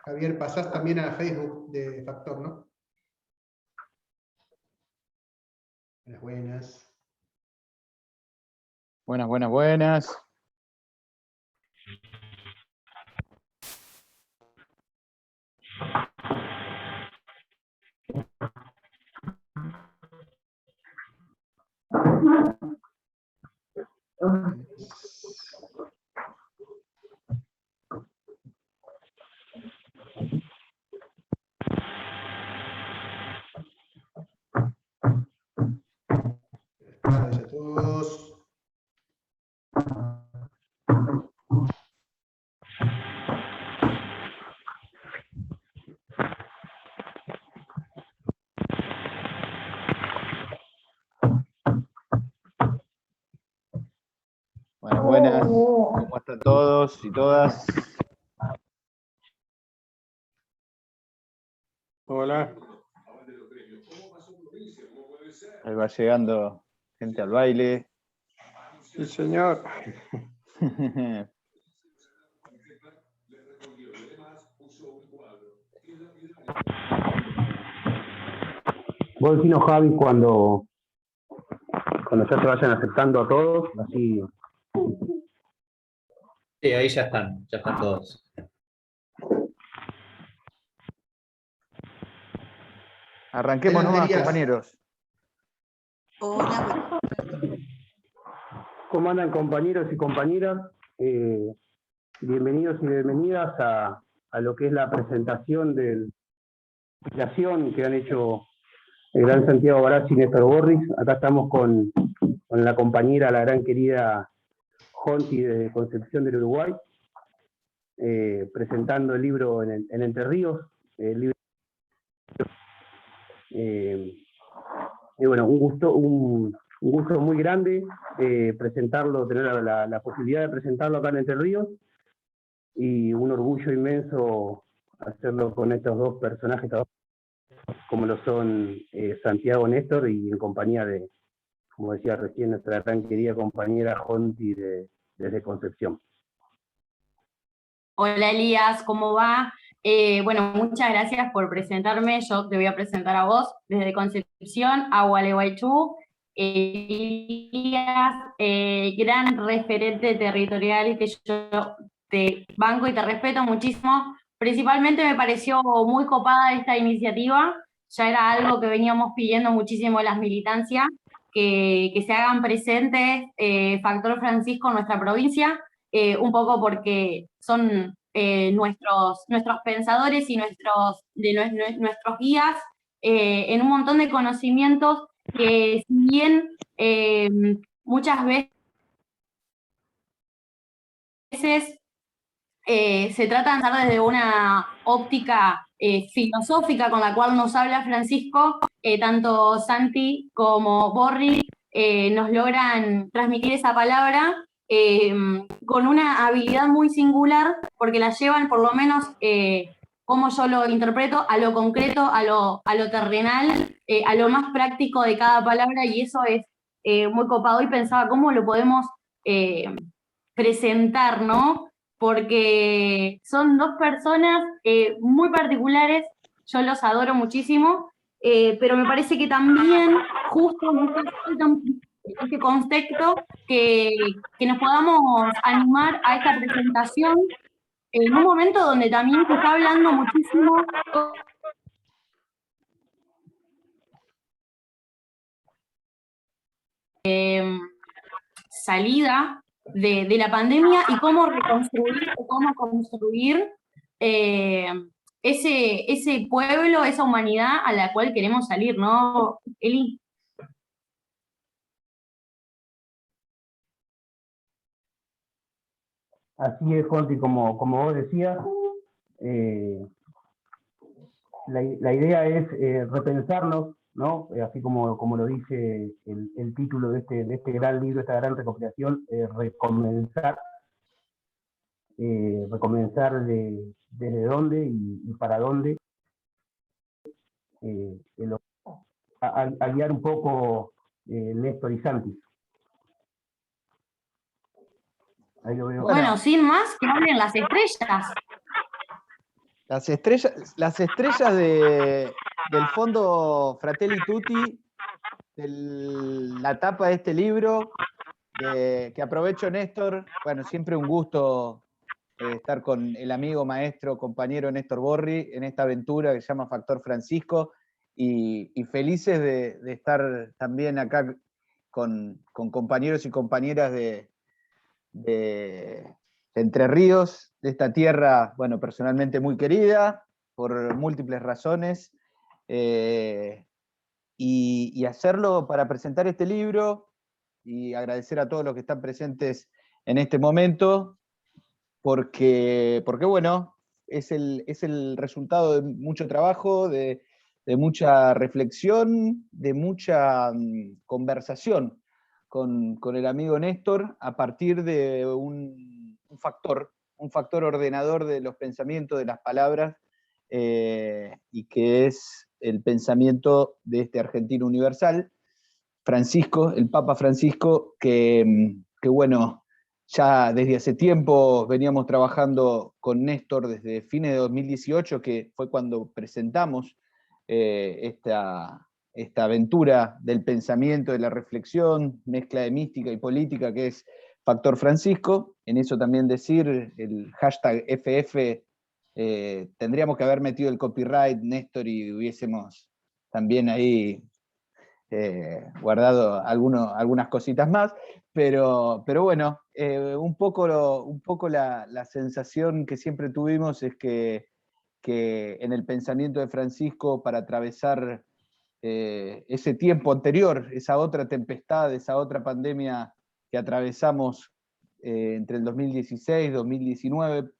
Javier, pasás también a Facebook de Factor, ¿no? Buenas, buenas. Buenas, buenas, buenas. Buenas tardes a todos. Buenas, buenas. ¿Cómo están todos y todas? Hola. Ahí va llegando gente al baile. Sí, señor. Vos decinos, Javi, cuando ya se vayan aceptando a todos, así. Sí, ahí ya están todos. Arranquemos nomás, Elías. compañeros. Hola, ¿Cómo andan, compañeros y compañeras? Bienvenidos y bienvenidas a lo que es la presentación de la investigación que han hecho el gran Santiago Barazzi y Néstor Borris. Acá estamos con la compañera, la gran querida Jonti de Concepción del Uruguay, presentando el libro en Entre Ríos, el libro. Y bueno, un gusto muy grande presentarlo, tener la posibilidad de presentarlo acá en Entre Ríos, y un orgullo inmenso hacerlo con estos dos personajes, como lo son Santiago, Néstor, y en compañía de, como decía recién, nuestra gran querida compañera Jonti desde Concepción. Hola Elías, ¿cómo va? Bueno, muchas gracias por presentarme. Yo te voy a presentar a vos desde Concepción, a Gualeguaychú. Elías, gran referente territorial que yo te banco y te respeto muchísimo. Principalmente me pareció muy copada esta iniciativa. Ya era algo que veníamos pidiendo muchísimo las militancias, que se hagan presentes Factor Francisco en nuestra provincia. Un poco porque son nuestros pensadores y nuestros guías en un montón de conocimientos que, si bien muchas veces se trata de hacer desde una óptica filosófica con la cual nos habla Francisco, tanto Santi como Borri nos logran transmitir esa palabra con una habilidad muy singular, porque la llevan, por lo menos, como yo lo interpreto, a lo concreto, a lo terrenal, a lo más práctico de cada palabra, y eso es muy copado. Y pensaba cómo lo podemos presentar, ¿no? Porque son dos personas muy particulares, yo los adoro muchísimo, pero me parece que también justo en este contexto que nos podamos animar a esta presentación en un momento donde también se está hablando muchísimo salida de la pandemia y cómo reconstruir o cómo construir ese pueblo, esa humanidad a la cual queremos salir, ¿no, Eli? Así es, Jonti, como vos decías, la idea es repensarnos, ¿no? Así como lo dice el título de este gran libro, esta gran recopilación, recomenzar desde dónde y para dónde, a guiar un poco Néstor y Santi. Ahí lo veo. Bueno, sin más, que hablen las estrellas. Las estrellas del fondo Fratelli Tutti, la tapa de este libro, que aprovecho, Néstor, bueno, siempre un gusto estar con el amigo, maestro, compañero Néstor Borri en esta aventura que se llama Factor Francisco, y felices de estar también acá con compañeros y compañeras de Entre Ríos, de esta tierra, bueno, personalmente muy querida, por múltiples razones, y hacerlo para presentar este libro, y agradecer a todos los que están presentes en este momento, porque bueno, es el resultado de mucho trabajo, de mucha reflexión, de mucha conversación con el amigo Néstor, a partir de un factor ordenador de los pensamientos, de las palabras, y que es el pensamiento de este argentino universal, Francisco, el Papa Francisco, que bueno, ya desde hace tiempo veníamos trabajando con Néstor desde fines de 2018, que fue cuando presentamos esta aventura del pensamiento, de la reflexión, mezcla de mística y política, que es Factor Francisco. En eso también decir, el hashtag FF, tendríamos que haber metido el copyright, Néstor, y hubiésemos también ahí guardado algunas cositas más, pero bueno, un poco la sensación que siempre tuvimos es que en el pensamiento de Francisco, para atravesar ese tiempo anterior, esa otra tempestad, esa otra pandemia que atravesamos entre el 2016 y 2019,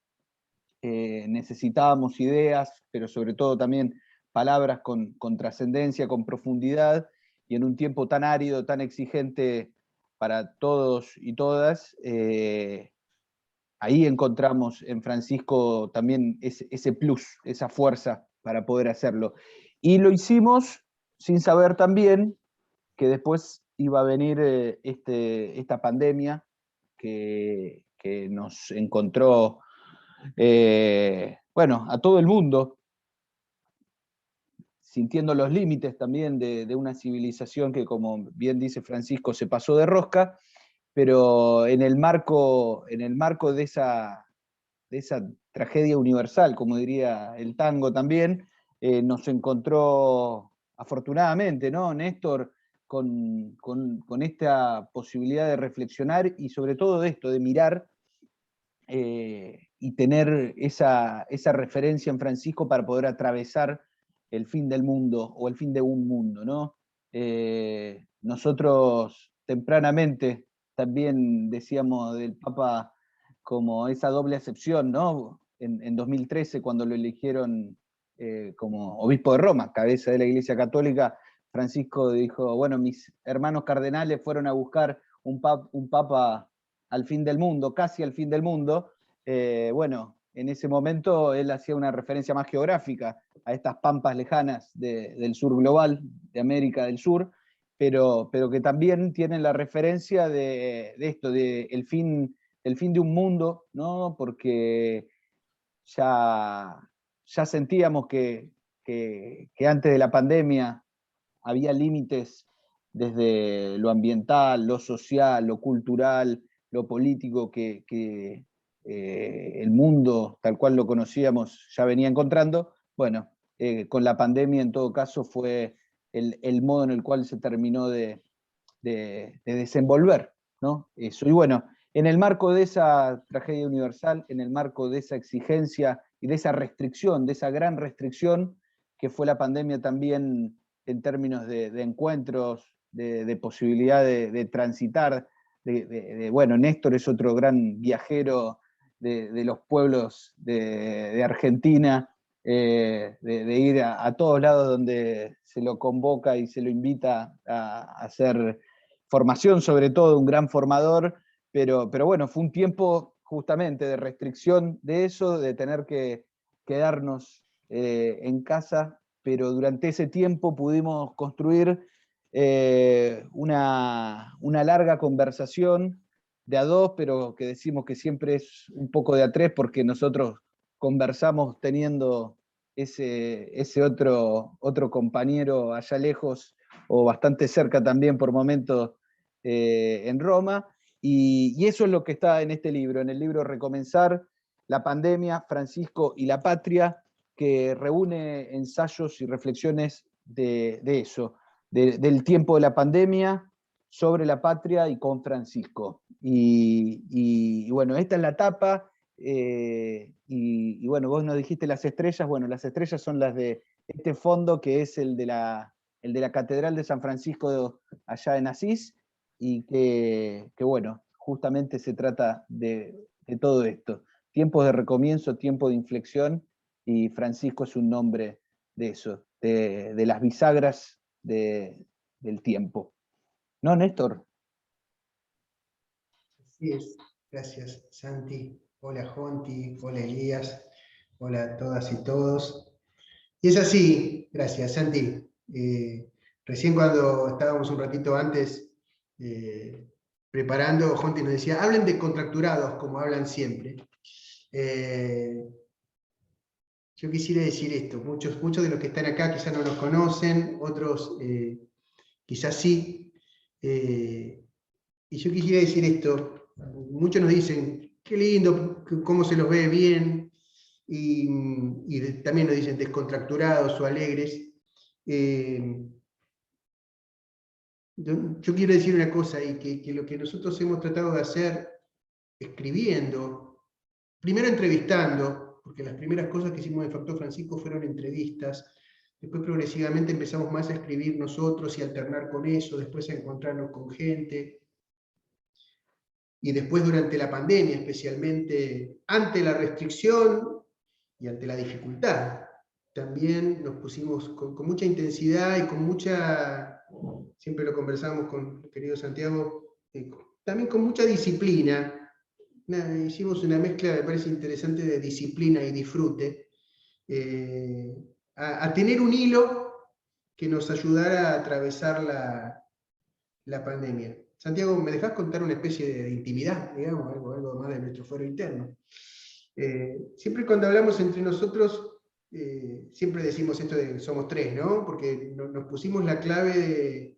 necesitábamos ideas, pero sobre todo también palabras con trascendencia, con profundidad, y en un tiempo tan árido, tan exigente para todos y todas, ahí encontramos en Francisco también ese plus, esa fuerza para poder hacerlo. Y lo hicimos sin saber también que después iba a venir esta pandemia que nos encontró, bueno, a todo el mundo, sintiendo los límites también de una civilización que, como bien dice Francisco, se pasó de rosca, pero en el marco de esa tragedia universal, como diría el tango también, nos encontró afortunadamente, ¿no, Néstor? Con esta posibilidad de reflexionar y sobre todo de esto, de mirar y tener esa referencia en Francisco para poder atravesar el fin del mundo o el fin de un mundo, ¿no? Nosotros tempranamente también decíamos del Papa como esa doble acepción, ¿no? En 2013, cuando lo eligieron como obispo de Roma, cabeza de la Iglesia Católica, Francisco dijo, bueno, mis hermanos cardenales fueron a buscar un papa al fin del mundo, casi al fin del mundo. Bueno, en ese momento él hacía una referencia más geográfica a estas pampas lejanas del sur global, de América del Sur, pero que también tienen la referencia de esto, del fin de un mundo, ¿no? Porque ya sentíamos que antes de la pandemia había límites desde lo ambiental, lo social, lo cultural, lo político, que el mundo tal cual lo conocíamos ya venía encontrando. Bueno, con la pandemia en todo caso fue el modo en el cual se terminó de desenvolver, ¿no? Eso. Y bueno, en el marco de esa tragedia universal, en el marco de esa exigencia y de esa restricción, de esa gran restricción que fue la pandemia también en términos de encuentros, de posibilidad de transitar, bueno, Néstor es otro gran viajero de los pueblos de Argentina, de ir a todos lados donde se lo convoca y se lo invita a hacer formación, sobre todo, un gran formador, pero bueno, fue un tiempo justamente de restricción de eso, de tener que quedarnos en casa, pero durante ese tiempo pudimos construir una larga conversación de a dos, pero que decimos que siempre es un poco de a tres, porque nosotros conversamos teniendo ese otro compañero allá lejos, o bastante cerca también por momentos en Roma, y eso es lo que está en este libro, en el libro Recomenzar, la pandemia, Francisco y la patria, que reúne ensayos y reflexiones de eso, del tiempo de la pandemia, sobre la patria y con Francisco. Y bueno, esta es la tapa, y bueno, vos nos dijiste las estrellas. Bueno, las estrellas son las de este fondo, que es el de la Catedral de San Francisco allá en Asís, y que bueno, justamente se trata de todo esto. Tiempos de recomienzo, tiempo de inflexión, y Francisco es un nombre de eso, de las bisagras del tiempo. ¿No, Néstor? Así es. Gracias, Santi. Hola, Jonti. Hola, Elías. Hola a todas y todos. Y es así, gracias, Santi. Recién cuando estábamos un ratito antes preparando, Jonti nos decía, hablen de contracturados como hablan siempre. Yo quisiera decir esto, muchos de los que están acá quizás no nos conocen, otros quizás sí. Y yo quisiera decir esto, muchos nos dicen, qué lindo, cómo se los ve bien, y también nos dicen descontracturados o alegres. Yo quiero decir una cosa ahí, que lo que nosotros hemos tratado de hacer, escribiendo, primero entrevistando, porque las primeras cosas que hicimos en Factor Francisco fueron entrevistas, después progresivamente empezamos más a escribir nosotros y a alternar con eso, después a encontrarnos con gente, y después durante la pandemia, especialmente ante la restricción y ante la dificultad, también nos pusimos con mucha intensidad y con mucha, siempre lo conversamos con el querido Santiago, también con mucha disciplina. Hicimos una mezcla, me parece interesante, de disciplina y disfrute, a tener un hilo que nos ayudara a atravesar la pandemia. Santiago, ¿me dejás contar una especie de intimidad, digamos, algo más de nuestro fuero interno? Siempre cuando hablamos entre nosotros, siempre decimos esto de somos tres, ¿no? Porque nos pusimos la clave de,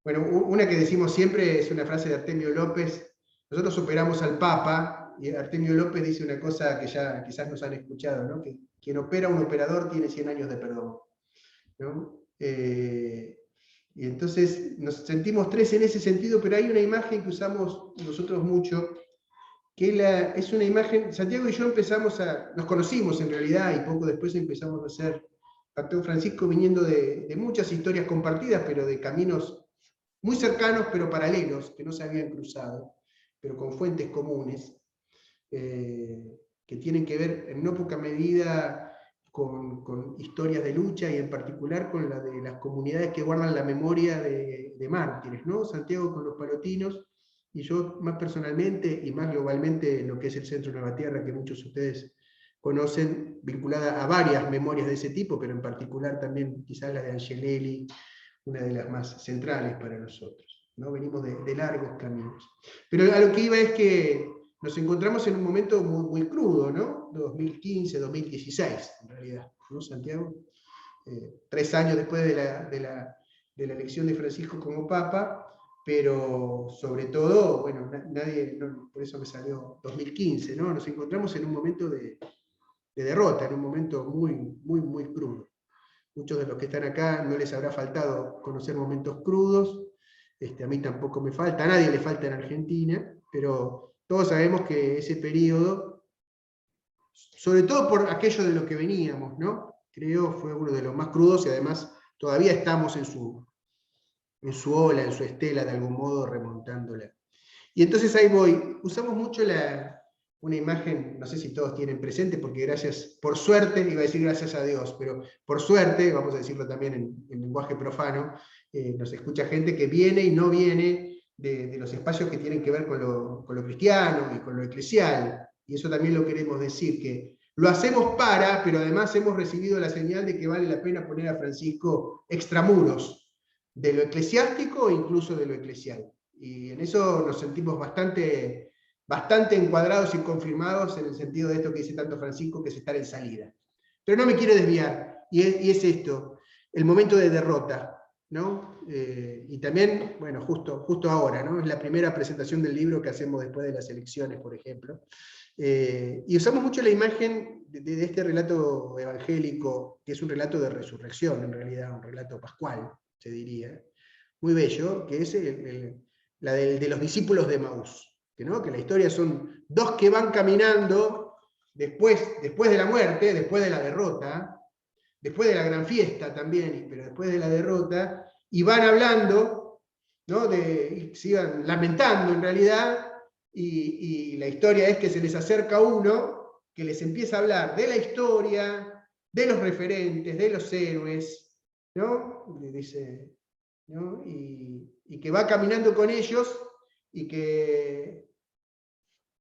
bueno, una que decimos siempre es una frase de Artemio López: nosotros superamos al Papa, y Artemio López dice una cosa que ya quizás nos han escuchado, ¿no? Que quien opera a un operador tiene 100 años de perdón, ¿no? Y entonces nos sentimos tres en ese sentido, pero hay una imagen que usamos nosotros mucho, que es una imagen. Santiago y yo nos conocimos en realidad, y poco después empezamos a hacer Factor Francisco viniendo de muchas historias compartidas, pero de caminos muy cercanos pero paralelos, que no se habían cruzado, pero con fuentes comunes, que tienen que ver en no poca medida con historias de lucha, y en particular con la de las comunidades que guardan la memoria de mártires, ¿no? Santiago con los palotinos, y yo más personalmente y más globalmente lo que es el Centro Nueva Tierra, que muchos de ustedes conocen, vinculada a varias memorias de ese tipo, pero en particular también quizás la de Angelelli, una de las más centrales para nosotros, ¿no? Venimos de largos caminos. Pero a lo que iba es que nos encontramos en un momento muy, muy crudo, ¿no? 2015, 2016, en realidad, ¿no, Santiago? 3 años después de la elección de Francisco como Papa, pero sobre todo, bueno, por eso me salió 2015, ¿no? Nos encontramos en un momento de derrota, en un momento muy, muy, muy crudo. Muchos de los que están acá no les habrá faltado conocer momentos crudos, a mí tampoco me falta, a nadie le falta en Argentina, pero todos sabemos que ese periodo, sobre todo por aquello de lo que veníamos, ¿no? Creo fue uno de los más crudos, y además todavía estamos en su ola, en su estela, de algún modo remontándola. Y entonces ahí voy, usamos mucho una imagen, no sé si todos tienen presente, porque por suerte, iba a decir gracias a Dios, pero por suerte, vamos a decirlo también en lenguaje profano, nos escucha gente que viene y no viene de los espacios que tienen que ver con lo cristiano y con lo eclesial, y eso también lo queremos decir, que lo hacemos pero además hemos recibido la señal de que vale la pena poner a Francisco extramuros de lo eclesiástico e incluso de lo eclesial. Y en eso nos sentimos bastante bastante encuadrados y confirmados en el sentido de esto que dice tanto Francisco, que es estar en salida. Pero no me quiero desviar, y es esto, el momento de derrota, ¿no? Y también, bueno, justo ahora, ¿no? Es la primera presentación del libro que hacemos después de las elecciones, por ejemplo. Y usamos mucho la imagen de este relato evangélico, que es un relato de resurrección, en realidad, un relato pascual, se diría, muy bello, que es la de los discípulos de Emaús, ¿no? Que la historia son dos que van caminando después de la muerte, después de la derrota, después de la gran fiesta también, pero después de la derrota, y van hablando, ¿no? Y se iban lamentando en realidad, y la historia es que se les acerca uno que les empieza a hablar de la historia, de los referentes, de los héroes, ¿no? Dice, ¿no? Y que va caminando con ellos, y que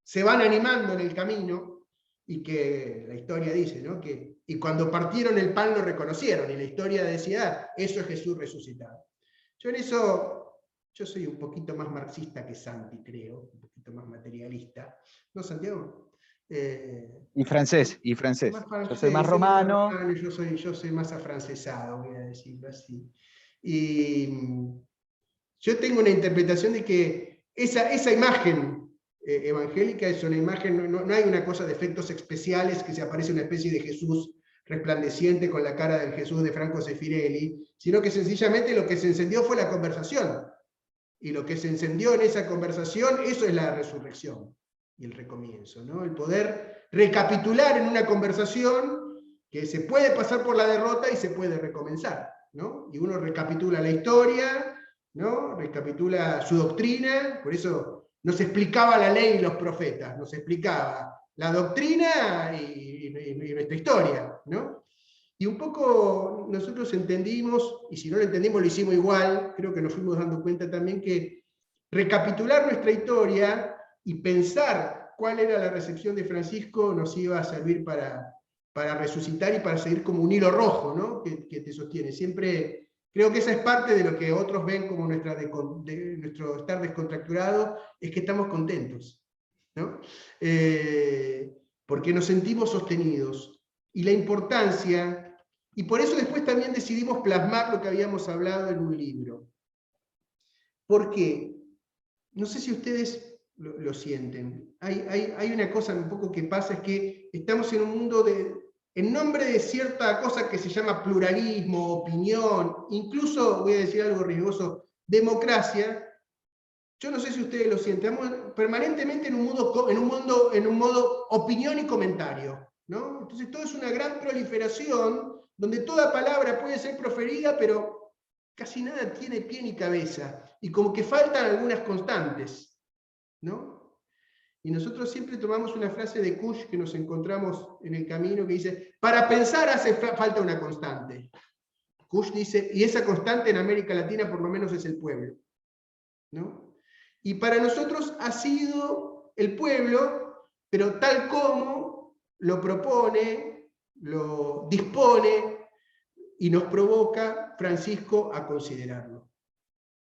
se van animando en el camino, y que la historia dice, ¿no? Y cuando partieron el pan lo reconocieron, y la historia decía, eso es Jesús resucitado. Yo en eso, yo soy un poquito más marxista que Santi, creo, un poquito más materialista. ¿No, Santiago? Y francés. Yo soy más romano. Yo soy más afrancesado, voy a decirlo así. Y yo tengo una interpretación de que esa imagen evangélica es una imagen, no hay una cosa de efectos especiales, que se aparece una especie de Jesús resplandeciente con la cara del Jesús de Franco Sefirelli, sino que sencillamente lo que se encendió fue la conversación. Y lo que se encendió en esa conversación, eso es la resurrección y el recomienzo, ¿no? El poder recapitular en una conversación que se puede pasar por la derrota y se puede recomenzar, ¿no? Y uno recapitula la historia, ¿no? Recapitula su doctrina, por eso no se explicaba la ley y los profetas, nos explicaba la doctrina y nuestra historia, ¿no? Y un poco nosotros entendimos, y si no lo entendimos lo hicimos igual, creo que nos fuimos dando cuenta también que recapitular nuestra historia y pensar cuál era la recepción de Francisco nos iba a servir para resucitar y para seguir como un hilo rojo, ¿no? que te sostiene. Siempre creo que esa es parte de lo que otros ven como nuestro estar descontracturado, es que estamos contentos, ¿no? Porque nos sentimos sostenidos. Y la importancia, y por eso después también decidimos plasmar lo que habíamos hablado en un libro. Porque, no sé si ustedes lo sienten, hay una cosa un poco que pasa, es que estamos en un mundo en nombre de cierta cosa que se llama pluralismo, opinión, incluso, voy a decir algo riesgoso, democracia. Yo no sé si ustedes lo sienten, estamos permanentemente en un modo opinión y comentario, ¿no? Entonces todo es una gran proliferación, donde toda palabra puede ser proferida, pero casi nada tiene pie ni cabeza, y como que faltan algunas constantes, ¿no? Y nosotros siempre tomamos una frase de Kusch que nos encontramos en el camino, que dice, para pensar hace falta una constante. Kusch dice, y esa constante en América Latina por lo menos es el pueblo, ¿no? Y para nosotros ha sido el pueblo, pero tal como lo propone, lo dispone y nos provoca Francisco a considerarlo,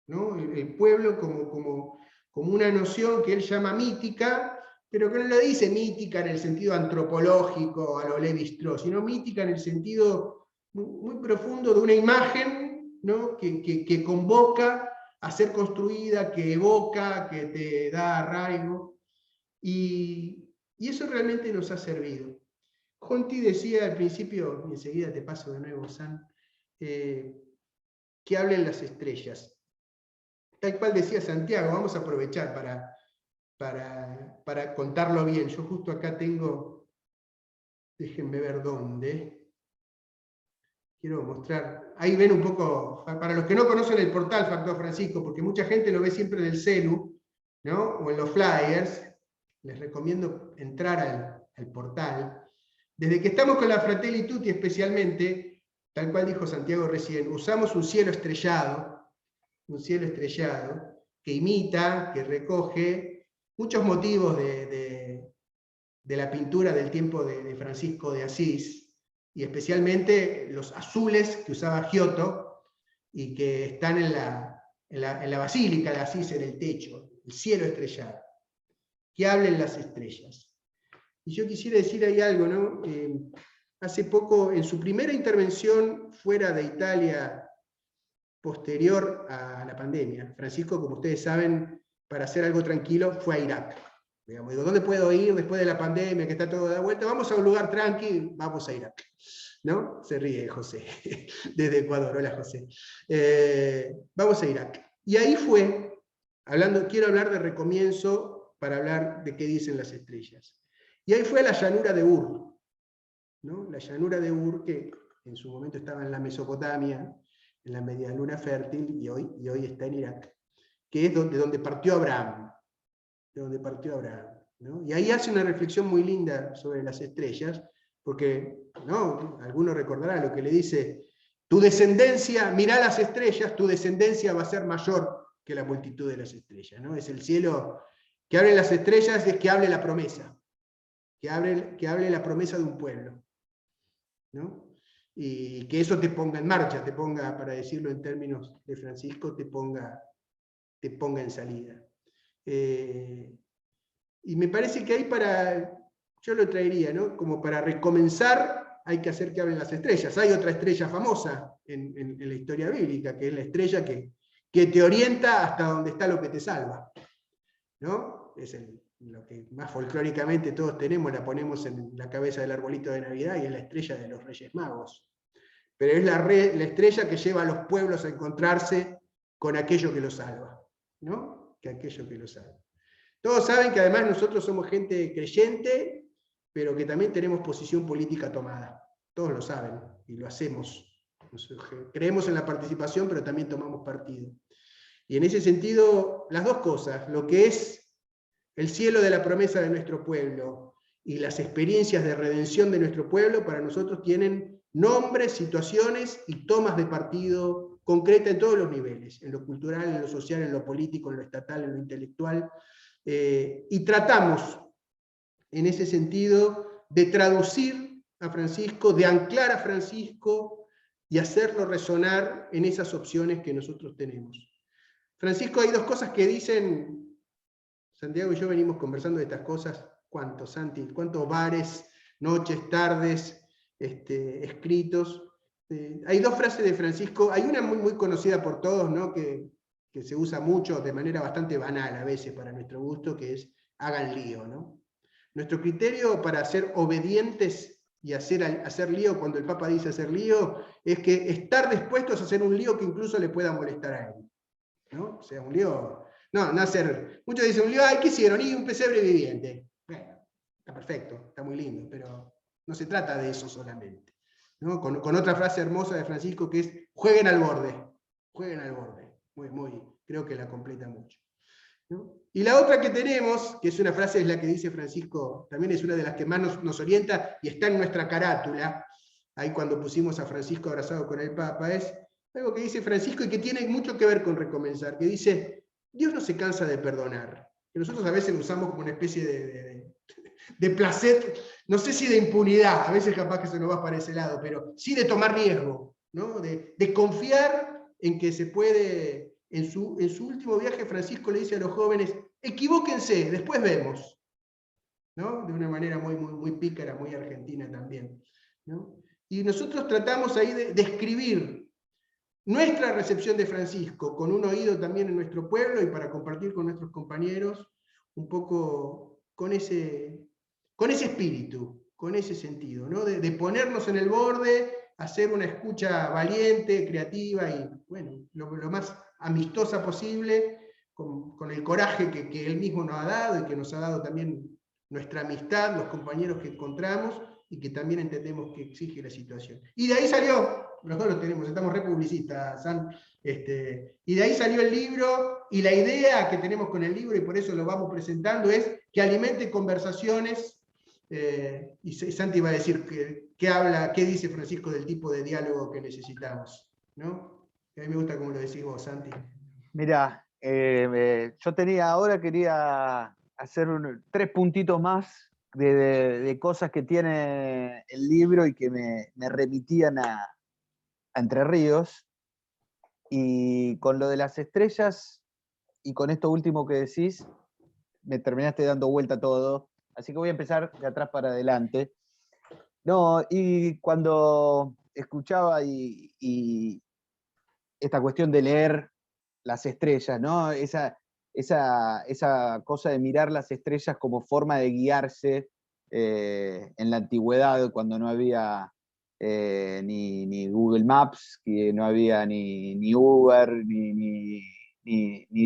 ¿no? El pueblo como una noción que él llama mítica, pero que no lo dice mítica en el sentido antropológico a lo Lévi-Strauss, sino mítica en el sentido muy profundo de una imagen, ¿no? que convoca a ser construida, que evoca, que te da arraigo, y eso realmente nos ha servido. Jonti decía al principio, y enseguida te paso de nuevo, San, que hablen las estrellas. Tal cual decía Santiago, vamos a aprovechar para contarlo bien. Yo justo acá tengo, déjenme ver dónde. Quiero mostrar, ahí ven un poco, para los que no conocen el portal Factor Francisco, porque mucha gente lo ve siempre en el celu, ¿no? O en los flyers, les recomiendo entrar al portal. Desde que estamos con la Fratelli Tutti especialmente, tal cual dijo Santiago recién, usamos un cielo estrellado que imita, que recoge muchos motivos de la pintura del tiempo de Francisco de Asís, y especialmente los azules que usaba Giotto y que están en la Basílica de Asís, en el techo, el cielo estrellado. que hablen las estrellas. Y yo quisiera decir ahí algo, ¿no? Hace poco, en su primera intervención fuera de Italia, posterior a la pandemia, Francisco, como ustedes saben, para hacer algo tranquilo, fue a Irak. Digamos, digo, ¿dónde puedo ir después de la pandemia, que está todo de vuelta? Vamos a un lugar tranqui, vamos a Irak. ¿No? Se ríe José, desde Ecuador. Hola José. Vamos a Irak. Y ahí fue, quiero hablar de recomienzo para hablar de qué dicen las estrellas. Y ahí fue la llanura de Ur, ¿no? La llanura de Ur, que en su momento estaba en la Mesopotamia, en la media luna fértil, y hoy está en Irak, que es de donde partió Abraham. De donde partió Abraham, ¿no? Y ahí hace una reflexión muy linda sobre las estrellas, porque, ¿no? Alguno recordará lo que le dice: tu descendencia, mirá las estrellas, tu descendencia va a ser mayor que la multitud de las estrellas, ¿no? Es el cielo, que hablen las estrellas, es que hable la promesa, que hable la promesa de un pueblo, ¿no? Y que eso te ponga en marcha, te ponga, para decirlo en términos de Francisco, te ponga en salida. Y me parece que ahí yo lo traería, ¿no? Como para recomenzar, hay que hacer que hablen las estrellas. Hay otra estrella famosa en la historia bíblica, que es la estrella que te orienta hasta donde está lo que te salva, ¿no? Es lo que más folclóricamente todos tenemos, la ponemos en la cabeza del arbolito de Navidad, y es la estrella de los Reyes Magos. Pero es la estrella que lleva a los pueblos a encontrarse con aquello que los salva, ¿no? Que aquello que los salva. Todos saben que además nosotros somos gente creyente, pero que también tenemos posición política tomada. Todos lo saben y lo hacemos. Creemos en la participación, pero también tomamos partido. Y en ese sentido, las dos cosas, lo que es el cielo de la promesa de nuestro pueblo y las experiencias de redención de nuestro pueblo, para nosotros tienen nombres, situaciones y tomas de partido concreta en todos los niveles, en lo cultural, en lo social, en lo político, en lo estatal, en lo intelectual. Y tratamos, en ese sentido, de traducir a Francisco, de anclar a Francisco y hacerlo resonar en esas opciones que nosotros tenemos. Francisco, hay dos cosas que dicen, Santiago y yo venimos conversando de estas cosas, ¿cuántos, Santi? ¿Cuántos bares, noches, tardes, escritos? Hay dos frases de Francisco, hay una muy, muy conocida por todos, ¿no? que se usa mucho de manera bastante banal a veces para nuestro gusto, que es hagan lío, ¿no? Nuestro criterio para ser obedientes y hacer lío, cuando el Papa dice hacer lío, es que estar dispuestos a hacer un lío que incluso le pueda molestar a él, ¿no? O sea, un lío, no hacer, muchos dicen un lío, ay, ¿qué hicieron? Y un pesebre viviente. Bueno, está perfecto, está muy lindo, pero no se trata de eso solamente, ¿no? Con otra frase hermosa de Francisco, que es jueguen al borde, jueguen al borde. Creo que la completa mucho, ¿no? Y la otra que tenemos, que es una frase, es la que dice Francisco, también es una de las que más nos orienta y está en nuestra carátula, ahí cuando pusimos a Francisco abrazado con el Papa, es algo que dice Francisco y que tiene mucho que ver con recomenzar, que dice: Dios no se cansa de perdonar, que nosotros a veces lo usamos como una especie de placer, no sé si de impunidad, a veces capaz que se nos va para ese lado, pero sí de tomar riesgo, ¿no? De confiar en que se puede. En su último viaje, Francisco le dice a los jóvenes: equivóquense, después vemos, ¿no? De una manera muy, muy, muy pícara, muy argentina también, ¿no? Y nosotros tratamos ahí de escribir nuestra recepción de Francisco, con un oído también en nuestro pueblo y para compartir con nuestros compañeros, un poco con ese espíritu, con ese sentido, ¿no? De ponernos en el borde, hacer una escucha valiente, creativa y, bueno, lo más amistosa posible, con el coraje que él mismo nos ha dado y que nos ha dado también nuestra amistad, los compañeros que encontramos y que también entendemos que exige la situación. Y de ahí salió, nosotros lo tenemos, estamos re publicistas, San, y de ahí salió el libro, y la idea que tenemos con el libro, y por eso lo vamos presentando, es que alimente conversaciones. Y Santi va a decir qué dice Francisco del tipo de diálogo que necesitamos, ¿no? A mí me gusta como lo decís vos, Santi. Mira, yo quería hacer 3 puntitos más de cosas que tiene el libro y que me remitían a Entre Ríos. Y con lo de las estrellas, y con esto último que decís, me terminaste dando vuelta todo, así que voy a empezar de atrás para adelante. No, y cuando escuchaba y esta cuestión de leer las estrellas, ¿no? Esa cosa de mirar las estrellas como forma de guiarse en la antigüedad, cuando no había ni Google Maps, que no había ni Uber, ni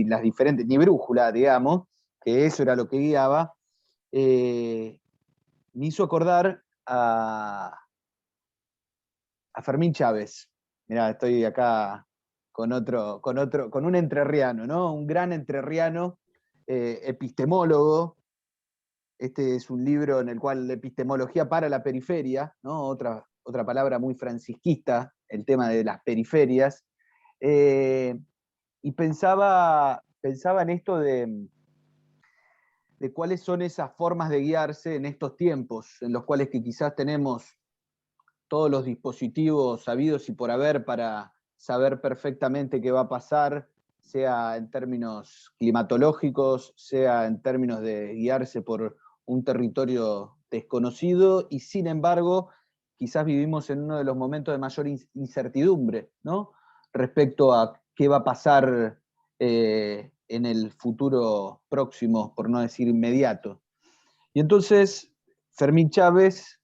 las diferentes, ni brújula, digamos, que eso era lo que guiaba, me hizo acordar a Fermín Chávez. Mirá, estoy acá con un entrerriano, ¿no? Un gran entrerriano, epistemólogo. Este es un libro en el cual epistemología para la periferia, ¿no? Otra palabra muy francisquista, el tema de las periferias. Y pensaba en esto de cuáles son esas formas de guiarse en estos tiempos, en los cuales que quizás tenemos todos los dispositivos sabidos y por haber para saber perfectamente qué va a pasar, sea en términos climatológicos, sea en términos de guiarse por un territorio desconocido, y sin embargo, quizás vivimos en uno de los momentos de mayor incertidumbre, ¿no? Respecto a qué va a pasar en el futuro próximo, por no decir inmediato. Y entonces, Fermín Chávez,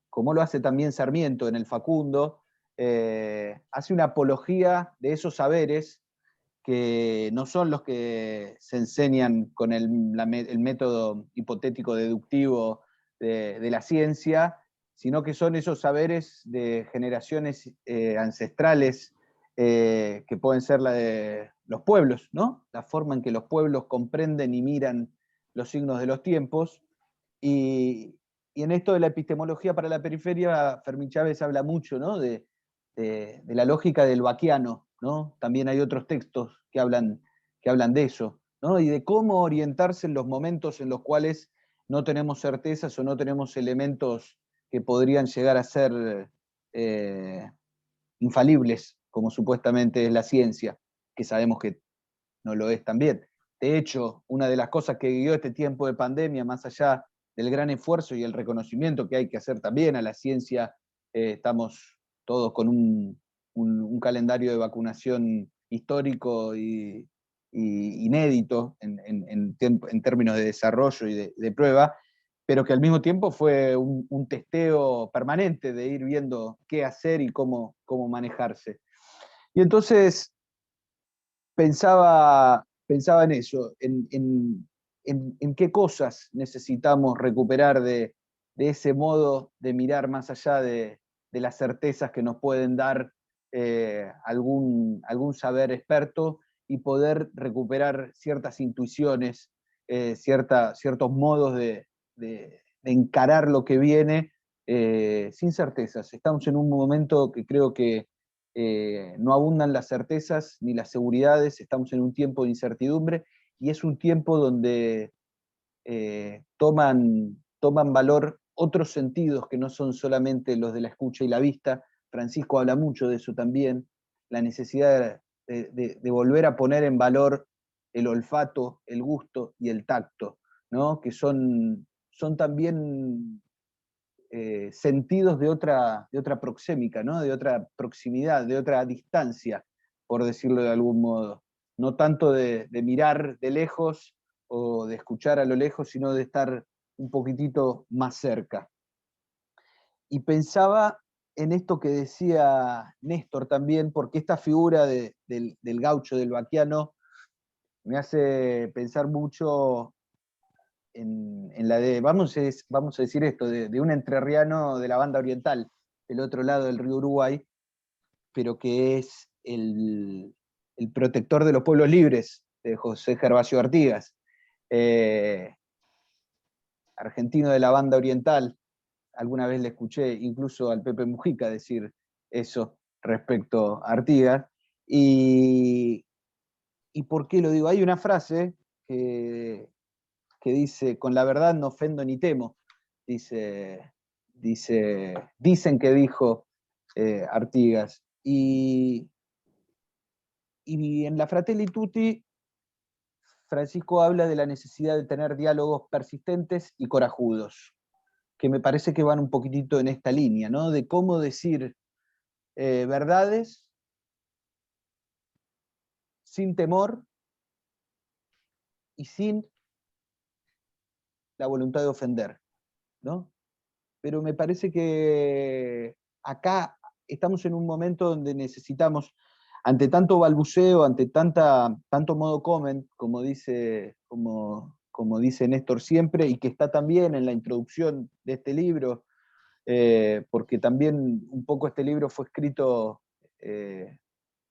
como lo hace también Sarmiento en el Facundo, hace una apología de esos saberes que no son los que se enseñan con el método hipotético deductivo de la ciencia, sino que son esos saberes de generaciones ancestrales que pueden ser la de los pueblos, ¿no? La forma en que los pueblos comprenden y miran los signos de los tiempos. Y en esto de la epistemología para la periferia, Fermín Chávez habla mucho, ¿no? de la lógica del Baquiano, ¿no? También hay otros textos que hablan de eso, ¿no? Y de cómo orientarse en los momentos en los cuales no tenemos certezas o no tenemos elementos que podrían llegar a ser infalibles, como supuestamente es la ciencia, que sabemos que no lo es también. De hecho, una de las cosas que guió este tiempo de pandemia, más allá del gran esfuerzo y el reconocimiento que hay que hacer también a la ciencia, estamos todos con un calendario de vacunación histórico y inédito en términos de desarrollo y de prueba, pero que al mismo tiempo fue un testeo permanente de ir viendo qué hacer y cómo manejarse. Y entonces pensaba en eso, en qué cosas necesitamos recuperar de ese modo de mirar más allá de las certezas que nos pueden dar algún saber experto, y poder recuperar ciertas intuiciones, ciertos modos de encarar lo que viene sin certezas. Estamos en un momento que creo que no abundan las certezas ni las seguridades, estamos en un tiempo de incertidumbre, y es un tiempo donde toman valor otros sentidos que no son solamente los de la escucha y la vista. Francisco habla mucho de eso también, la necesidad de volver a poner en valor el olfato, el gusto y el tacto, ¿no? Que son también sentidos de otra proxémica, ¿no? De otra proximidad, de otra distancia, por decirlo de algún modo. No tanto de mirar de lejos o de escuchar a lo lejos, sino de estar un poquitito más cerca. Y pensaba en esto que decía Néstor también, porque esta figura del gaucho, del vaquiano, me hace pensar mucho en la de, vamos a decir esto, de un entrerriano de la banda oriental, del otro lado del río Uruguay, pero que es el protector de los pueblos libres, de José Gervasio Artigas, argentino de la banda oriental. Alguna vez le escuché incluso al Pepe Mujica decir eso respecto a Artigas. ¿Y por qué lo digo? Hay una frase que dice: con la verdad no ofendo ni temo, dicen que dijo Artigas. Y en la Fratelli Tutti, Francisco habla de la necesidad de tener diálogos persistentes y corajudos, que me parece que van un poquitito en esta línea, ¿no? De cómo decir verdades sin temor y sin la voluntad de ofender, ¿no? Pero me parece que acá estamos en un momento donde necesitamos, ante tanto balbuceo, ante tanto modo comment, como dice Néstor siempre, y que está también en la introducción de este libro, porque también un poco este libro fue escrito,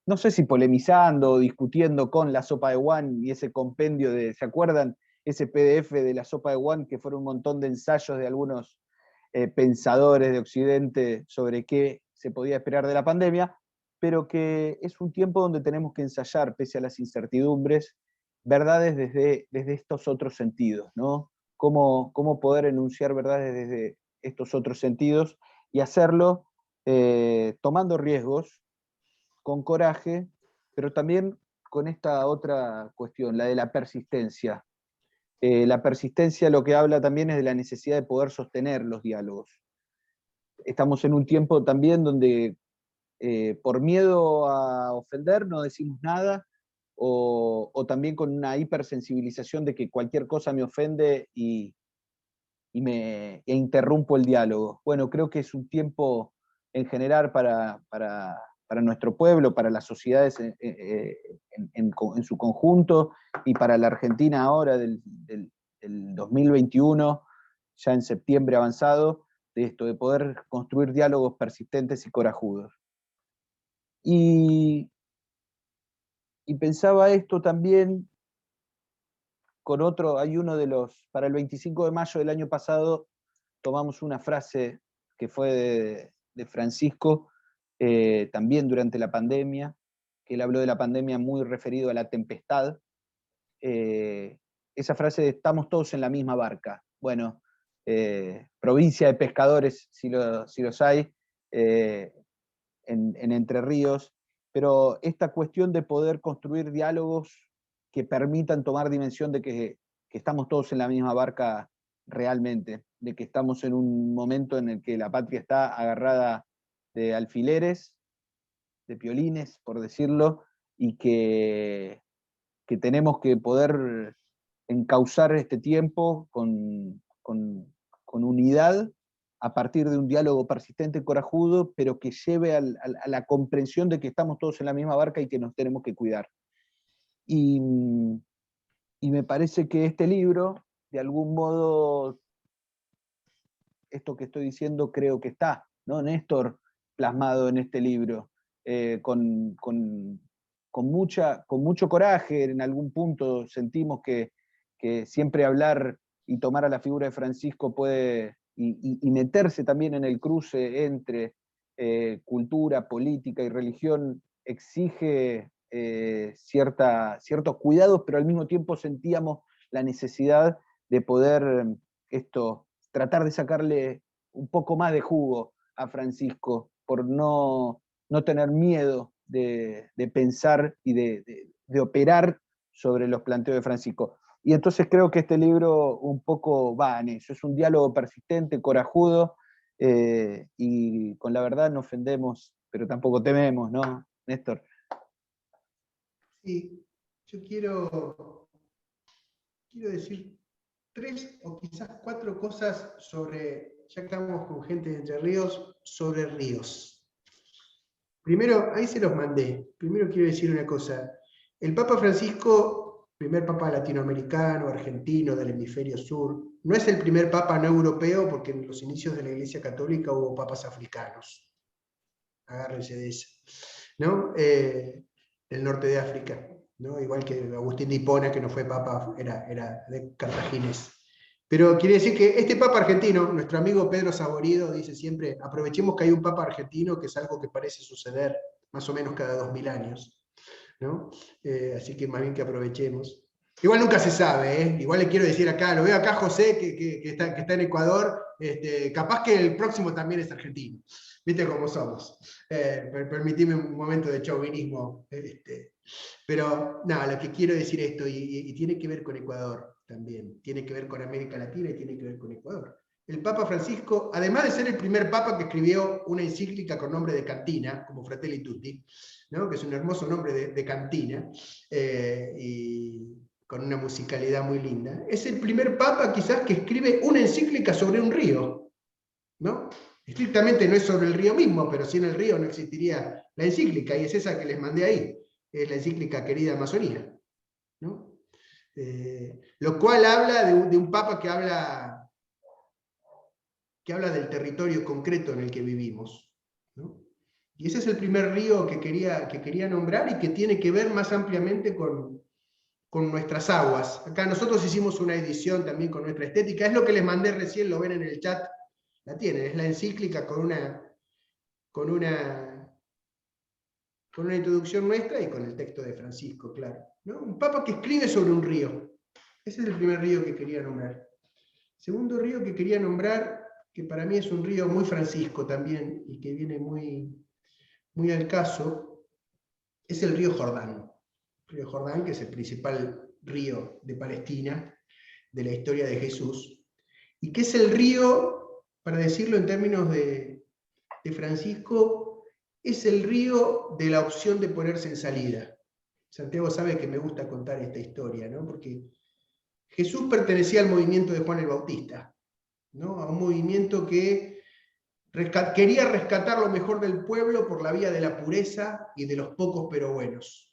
no sé si polemizando o discutiendo con La Sopa de Juan y ese compendio ¿se acuerdan? Ese PDF de La Sopa de Juan, que fueron un montón de ensayos de algunos pensadores de Occidente sobre qué se podía esperar de la pandemia, pero que es un tiempo donde tenemos que ensayar, pese a las incertidumbres, verdades desde estos otros sentidos, ¿no? Cómo poder enunciar verdades desde estos otros sentidos y hacerlo tomando riesgos, con coraje, pero también con esta otra cuestión, la de la persistencia. La persistencia lo que habla también es de la necesidad de poder sostener los diálogos. Estamos en un tiempo también donde por miedo a ofender no decimos nada, o también con una hipersensibilización de que cualquier cosa me ofende e interrumpo el diálogo. Bueno, creo que es un tiempo en general para nuestro pueblo, para las sociedades en su conjunto, y para la Argentina ahora del 2021, ya en septiembre avanzado, de esto, de poder construir diálogos persistentes y corajudos. Y pensaba esto también con otro, hay uno de los, para el 25 de mayo del año pasado, tomamos una frase que fue de Francisco, también durante la pandemia, que él habló de la pandemia muy referido a la tempestad. Esa frase de estamos todos en la misma barca. Bueno, provincia de pescadores, si los hay, en Entre Ríos, pero esta cuestión de poder construir diálogos que permitan tomar dimensión de que estamos todos en la misma barca realmente, de que estamos en un momento en el que la patria está agarrada de alfileres, de piolines, por decirlo, y que tenemos que poder encauzar este tiempo con unidad, a partir de un diálogo persistente, corajudo, pero que lleve a la comprensión de que estamos todos en la misma barca y que nos tenemos que cuidar. Y me parece que este libro, de algún modo, esto que estoy diciendo creo que está, ¿no, Néstor? Plasmado en este libro, con mucho coraje. En algún punto sentimos que siempre hablar y tomar a la figura de Francisco puede, y meterse también en el cruce entre cultura, política y religión, exige ciertos cuidados, pero al mismo tiempo sentíamos la necesidad de poder tratar de sacarle un poco más de jugo a Francisco, por no tener miedo de pensar y de operar sobre los planteos de Francisco. Y entonces creo que este libro un poco va en eso, es un diálogo persistente, corajudo, y con la verdad no ofendemos, pero tampoco tememos, ¿no, Néstor? Sí, yo quiero decir 3 o quizás 4 cosas sobre, ya que estamos con gente de Entre Ríos, sobre ríos. Primero, ahí se los mandé. Primero quiero decir una cosa. El Papa Francisco, primer Papa latinoamericano, argentino, del hemisferio sur, no es el primer Papa no europeo, porque en los inicios de la Iglesia Católica hubo papas africanos. Agárrense de eso, ¿no? Del norte de África, ¿no? Igual que Agustín de Hipona, que no fue papa, era de cartaginés. Pero quiere decir que este papa argentino, nuestro amigo Pedro Saborido, dice siempre, aprovechemos que hay un papa argentino, que es algo que parece suceder más o menos cada 2000 años, ¿no? Así que más bien que aprovechemos. Igual nunca se sabe, ¿eh? Igual le quiero decir acá, lo veo acá José, que está en Ecuador, capaz que el próximo también es argentino. Viste cómo somos. Permitime un momento de chauvinismo Pero nada, lo que quiero decir esto, y tiene que ver con Ecuador también, tiene que ver con América Latina y tiene que ver con Ecuador. El Papa Francisco, además de ser el primer Papa que escribió una encíclica con nombre de cantina, como Fratelli Tutti, ¿no? Que es un hermoso nombre de cantina, y con una musicalidad muy linda, es el primer Papa quizás que escribe una encíclica sobre un río, ¿no? Estrictamente no es sobre el río mismo, pero sin el río no existiría la encíclica, y es esa que les mandé ahí, es la encíclica Querida Amazonía, ¿no? Lo cual habla de un Papa que habla del territorio concreto en el que vivimos, ¿no? Y ese es el primer río que quería nombrar y que tiene que ver más ampliamente con nuestras aguas. Acá nosotros hicimos una edición también con nuestra estética, es lo que les mandé recién, lo ven en el chat, la tienen, es la encíclica con una introducción nuestra y con el texto de Francisco, claro, ¿no? Un Papa que escribe sobre un río. Ese es el primer río que quería nombrar. Segundo río que quería nombrar, que para mí es un río muy Francisco también, y que viene muy, muy al caso, es el río Jordán. El río Jordán, que es el principal río de Palestina, de la historia de Jesús, y que es el río, para decirlo en términos de Francisco, es el río de la opción de ponerse en salida. Santiago sabe que me gusta contar esta historia, ¿no? Porque Jesús pertenecía al movimiento de Juan el Bautista, ¿no? A un movimiento que quería rescatar lo mejor del pueblo por la vía de la pureza y de los pocos pero buenos,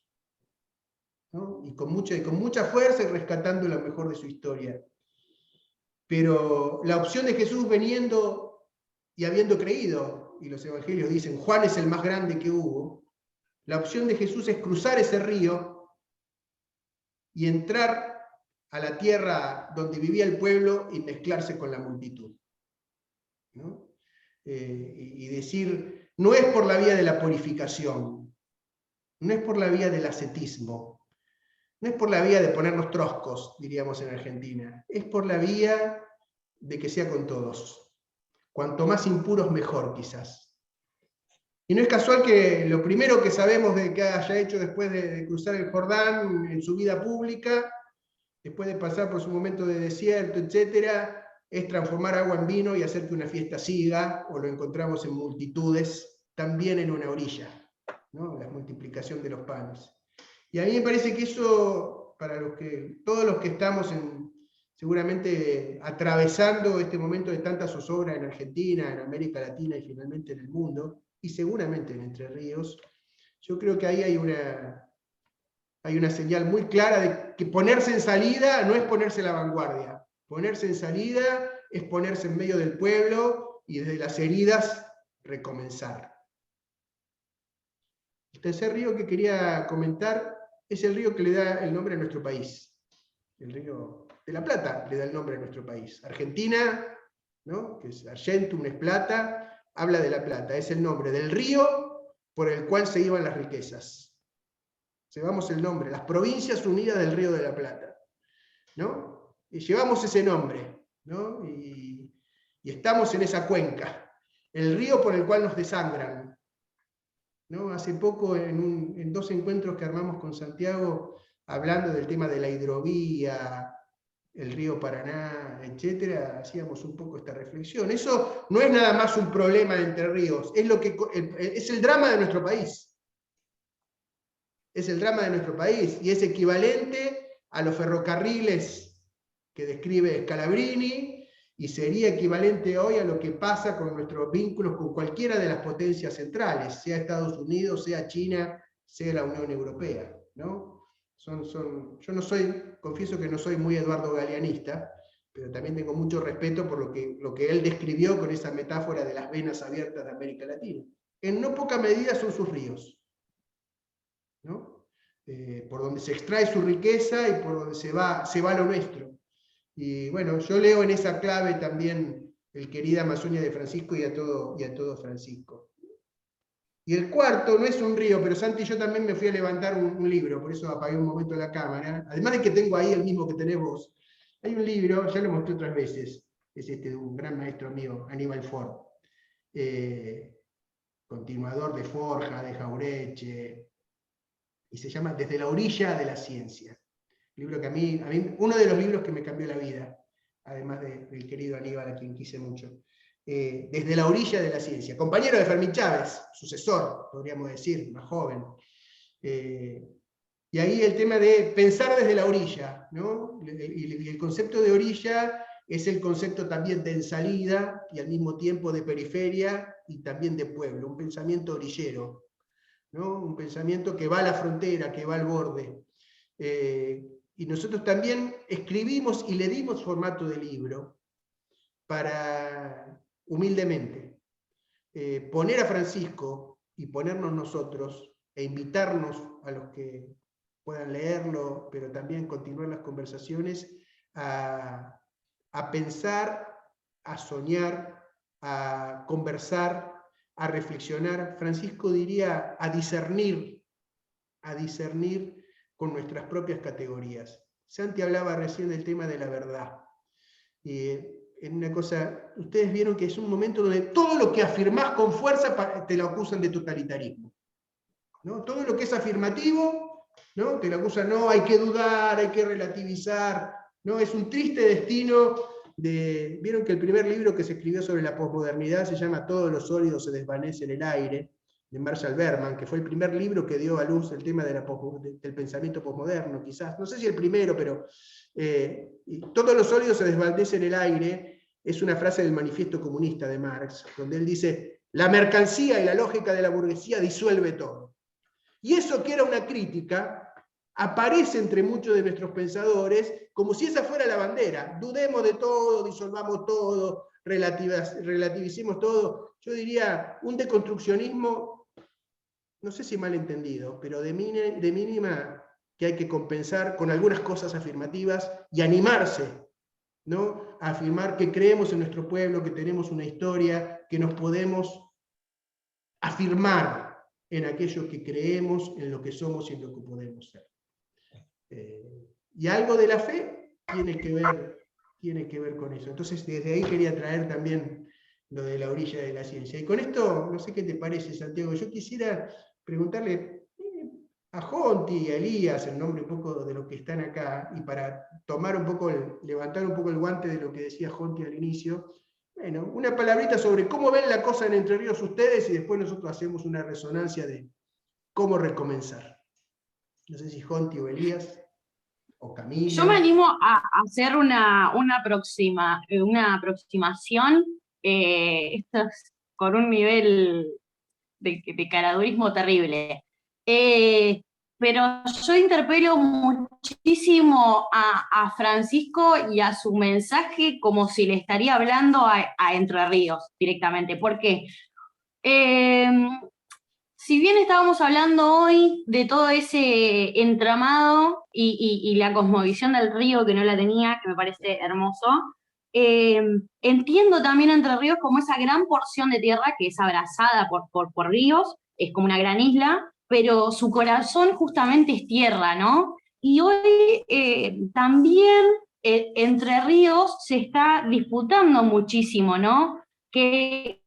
¿no? Y con mucha fuerza y rescatando lo mejor de su historia. Pero la opción de Jesús veniendo y habiendo creído, y los evangelios dicen, Juan es el más grande que hubo, la opción de Jesús es cruzar ese río y entrar a la tierra donde vivía el pueblo y mezclarse con la multitud, ¿no? Y decir, no es por la vía de la purificación, no es por la vía del ascetismo, no es por la vía de ponernos troscos, diríamos en Argentina, es por la vía de que sea con todos. Cuanto más impuros, mejor, quizás. Y no es casual que lo primero que sabemos de que haya hecho después de cruzar el Jordán en su vida pública, después de pasar por su momento de desierto, etc., es transformar agua en vino y hacer que una fiesta siga, o lo encontramos en multitudes, también en una orilla, ¿no? La multiplicación de los panes. Y a mí me parece que eso, para todos los que estamos seguramente atravesando este momento de tanta zozobra en Argentina, en América Latina y finalmente en el mundo, y seguramente en Entre Ríos, yo creo que ahí hay una señal muy clara de que ponerse en salida no es ponerse a la vanguardia. Ponerse en salida es ponerse en medio del pueblo y desde las heridas recomenzar. El tercer río que quería comentar es el río que le da el nombre a nuestro país. El río de la Plata le da el nombre a nuestro país. Argentina, ¿no? Que es Argentum, es plata, habla de la Plata. Es el nombre del río por el cual se iban las riquezas. Llevamos el nombre, las Provincias Unidas del Río de la Plata, ¿no? Y llevamos ese nombre, ¿no? Y estamos en esa cuenca, el río por el cual nos desangran, ¿no? Hace poco en dos encuentros que armamos con Santiago, hablando del tema de la hidrovía, el río Paraná, etcétera, hacíamos un poco esta reflexión. Eso no es nada más un problema de Entre Ríos, es el drama de nuestro país. Es el drama de nuestro país y es equivalente a los ferrocarriles que describe Scalabrini y sería equivalente hoy a lo que pasa con nuestros vínculos con cualquiera de las potencias centrales, sea Estados Unidos, sea China, sea la Unión Europea, ¿no? Yo no confieso que no soy muy Eduardo Galeanista, pero también tengo mucho respeto por lo que él describió con esa metáfora de las venas abiertas de América Latina. En no poca medida son sus ríos, ¿no? Por donde se extrae su riqueza y por donde se va lo nuestro. Y bueno, yo leo en esa clave también el Querida Amazonia de Francisco y a todo Francisco. Y el cuarto no es un río, pero Santi y yo también me fui a levantar un libro, por eso apagué un momento la cámara. Además de que tengo ahí el mismo que tenés vos. Hay un libro, ya lo mostré otras veces, es de un gran maestro mío, Aníbal Ford, continuador de Forja, de Jaureche, y se llama Desde la orilla de la ciencia. Libro que a mí, uno de los libros que me cambió la vida, además del querido Aníbal, a quien quise mucho. Desde la orilla de la ciencia. Compañero de Fermín Chávez, sucesor, podríamos decir, más joven. Y ahí el tema de pensar desde la orilla, ¿no? Y el concepto de orilla es el concepto también de salida y al mismo tiempo de periferia y también de pueblo, un pensamiento orillero, ¿no? Un pensamiento que va a la frontera, que va al borde. Y nosotros también escribimos y le dimos formato de libro para, humildemente, poner a Francisco y ponernos nosotros e invitarnos a los que puedan leerlo, pero también continuar las conversaciones, a pensar, a soñar, a conversar, a reflexionar. Francisco diría a discernir con nuestras propias categorías. Santi hablaba recién del tema de la verdad. En una cosa, ustedes vieron que es un momento donde todo lo que afirmás con fuerza te lo acusan de totalitarismo, ¿no? Todo lo que es afirmativo, ¿no? Te lo acusan, no, hay que dudar, hay que relativizar, ¿no? Es un triste destino de... Vieron que el primer libro que se escribió sobre la posmodernidad se llama Todos los sólidos se desvanecen en el aire, de Marshall Berman, que fue el primer libro que dio a luz el tema del pensamiento posmoderno, quizás, no sé si el primero, pero todos los sólidos se desvanecen en el aire, es una frase del Manifiesto Comunista de Marx, donde él dice, la mercancía y la lógica de la burguesía disuelve todo. Y eso, que era una crítica, aparece entre muchos de nuestros pensadores como si esa fuera la bandera. Dudemos de todo, disolvamos todo, relativicemos todo. Yo diría un deconstruccionismo, no sé si mal entendido, pero de mínima que hay que compensar con algunas cosas afirmativas y animarse, ¿no? A afirmar que creemos en nuestro pueblo, que tenemos una historia, que nos podemos afirmar en aquello que creemos, en lo que somos y en lo que podemos ser. Y algo de la fe tiene que ver con eso. Entonces, desde ahí quería traer también lo de la orilla de la ciencia. Y con esto, no sé qué te parece, Santiago, yo quisiera preguntarle a Jonti y a Elías, en nombre un poco de los que están acá, y para tomar un poco, levantar un poco el guante de lo que decía Jonti al inicio, bueno, una palabrita sobre cómo ven la cosa en Entre Ríos ustedes, y después nosotros hacemos una resonancia de cómo recomenzar. No sé si Jonti o Elías, o Camila. Yo me animo a hacer una aproximación, esto es con un nivel de caradurismo terrible. Pero yo interpelo muchísimo a Francisco y a su mensaje como si le estaría hablando a Entre Ríos directamente. ¿Por qué? Si bien estábamos hablando hoy de todo ese entramado y la cosmovisión del río, que no la tenía, que me parece hermoso, entiendo también Entre Ríos como esa gran porción de tierra que es abrazada por ríos, es como una gran isla, pero su corazón justamente es tierra, ¿no? Y hoy también Entre Ríos se está disputando muchísimo, ¿no? ¿Qué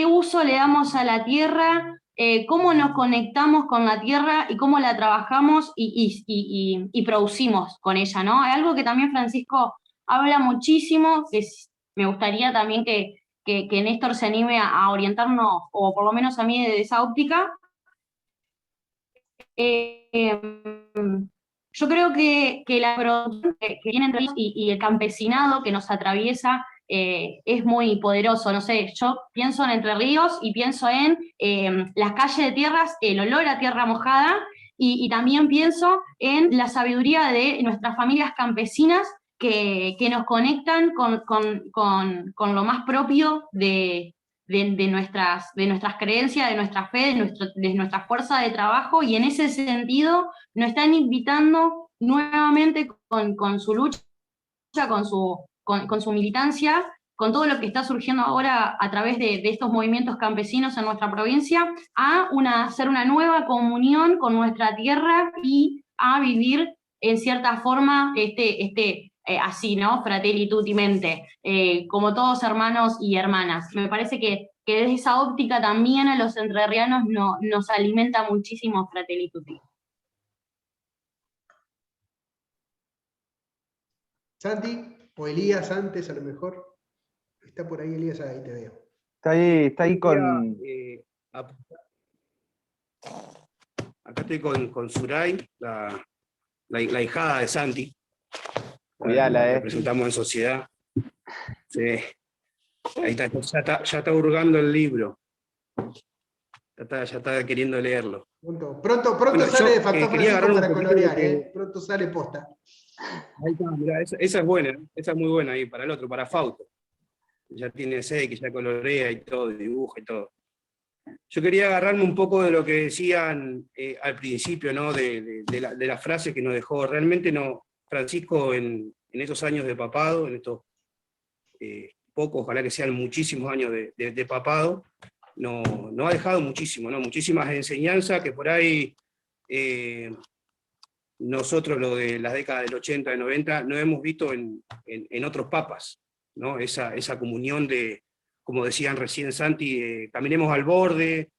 uso le damos a la tierra? ¿Cómo nos conectamos con la tierra y cómo la trabajamos y producimos con ella, ¿no? Es algo que también Francisco habla muchísimo, que me gustaría también que Néstor se anime a orientarnos, o por lo menos a mí desde esa óptica. Yo creo que la producción que viene entre ellos y el campesinado que nos atraviesa es muy poderoso. No sé, yo pienso en Entre Ríos y pienso en las calles de tierras, el olor a tierra mojada, y también pienso en la sabiduría de nuestras familias campesinas que nos conectan con lo más propio de nuestras creencias, de nuestra fe, de nuestra fuerza de trabajo, y en ese sentido nos están invitando nuevamente con su lucha, con su militancia, con todo lo que está surgiendo ahora a través de estos movimientos campesinos en nuestra provincia, a hacer una nueva comunión con nuestra tierra y a vivir en cierta forma así, ¿no? Fratelli tutti mente, como todos hermanos y hermanas. Me parece que desde esa óptica también a los entrerrianos nos alimenta muchísimo Fratelli tutti. Santi, o Elías antes a lo mejor. Está por ahí Elías, ahí te veo. Está ahí con... Acá estoy con Suray, la hijada de Santi. Cuidala, La presentamos en sociedad. Sí. Ahí está, ya está hurgando el libro. Ya está queriendo leerlo. Pronto Bueno, sale yo, Factor quería Francisco agarrar un para poquito colorear, de- Pronto sale posta. Ahí está, mirá, esa es buena, esa es muy buena ahí para el otro, para Fausto. Ya tiene 6, que ya colorea y todo, dibuja y todo. Yo quería agarrarme un poco de lo que decían al principio, ¿no? de la frase que nos dejó. Realmente no, Francisco en esos años de papado, en estos pocos, ojalá que sean muchísimos años de papado, no ha dejado muchísimo, ¿no? Muchísimas enseñanzas que por ahí nosotros, lo de las décadas del 80, del 90, no hemos visto en otros papas, ¿no? Esa comunión de, como decían recién Santi, caminemos al borde,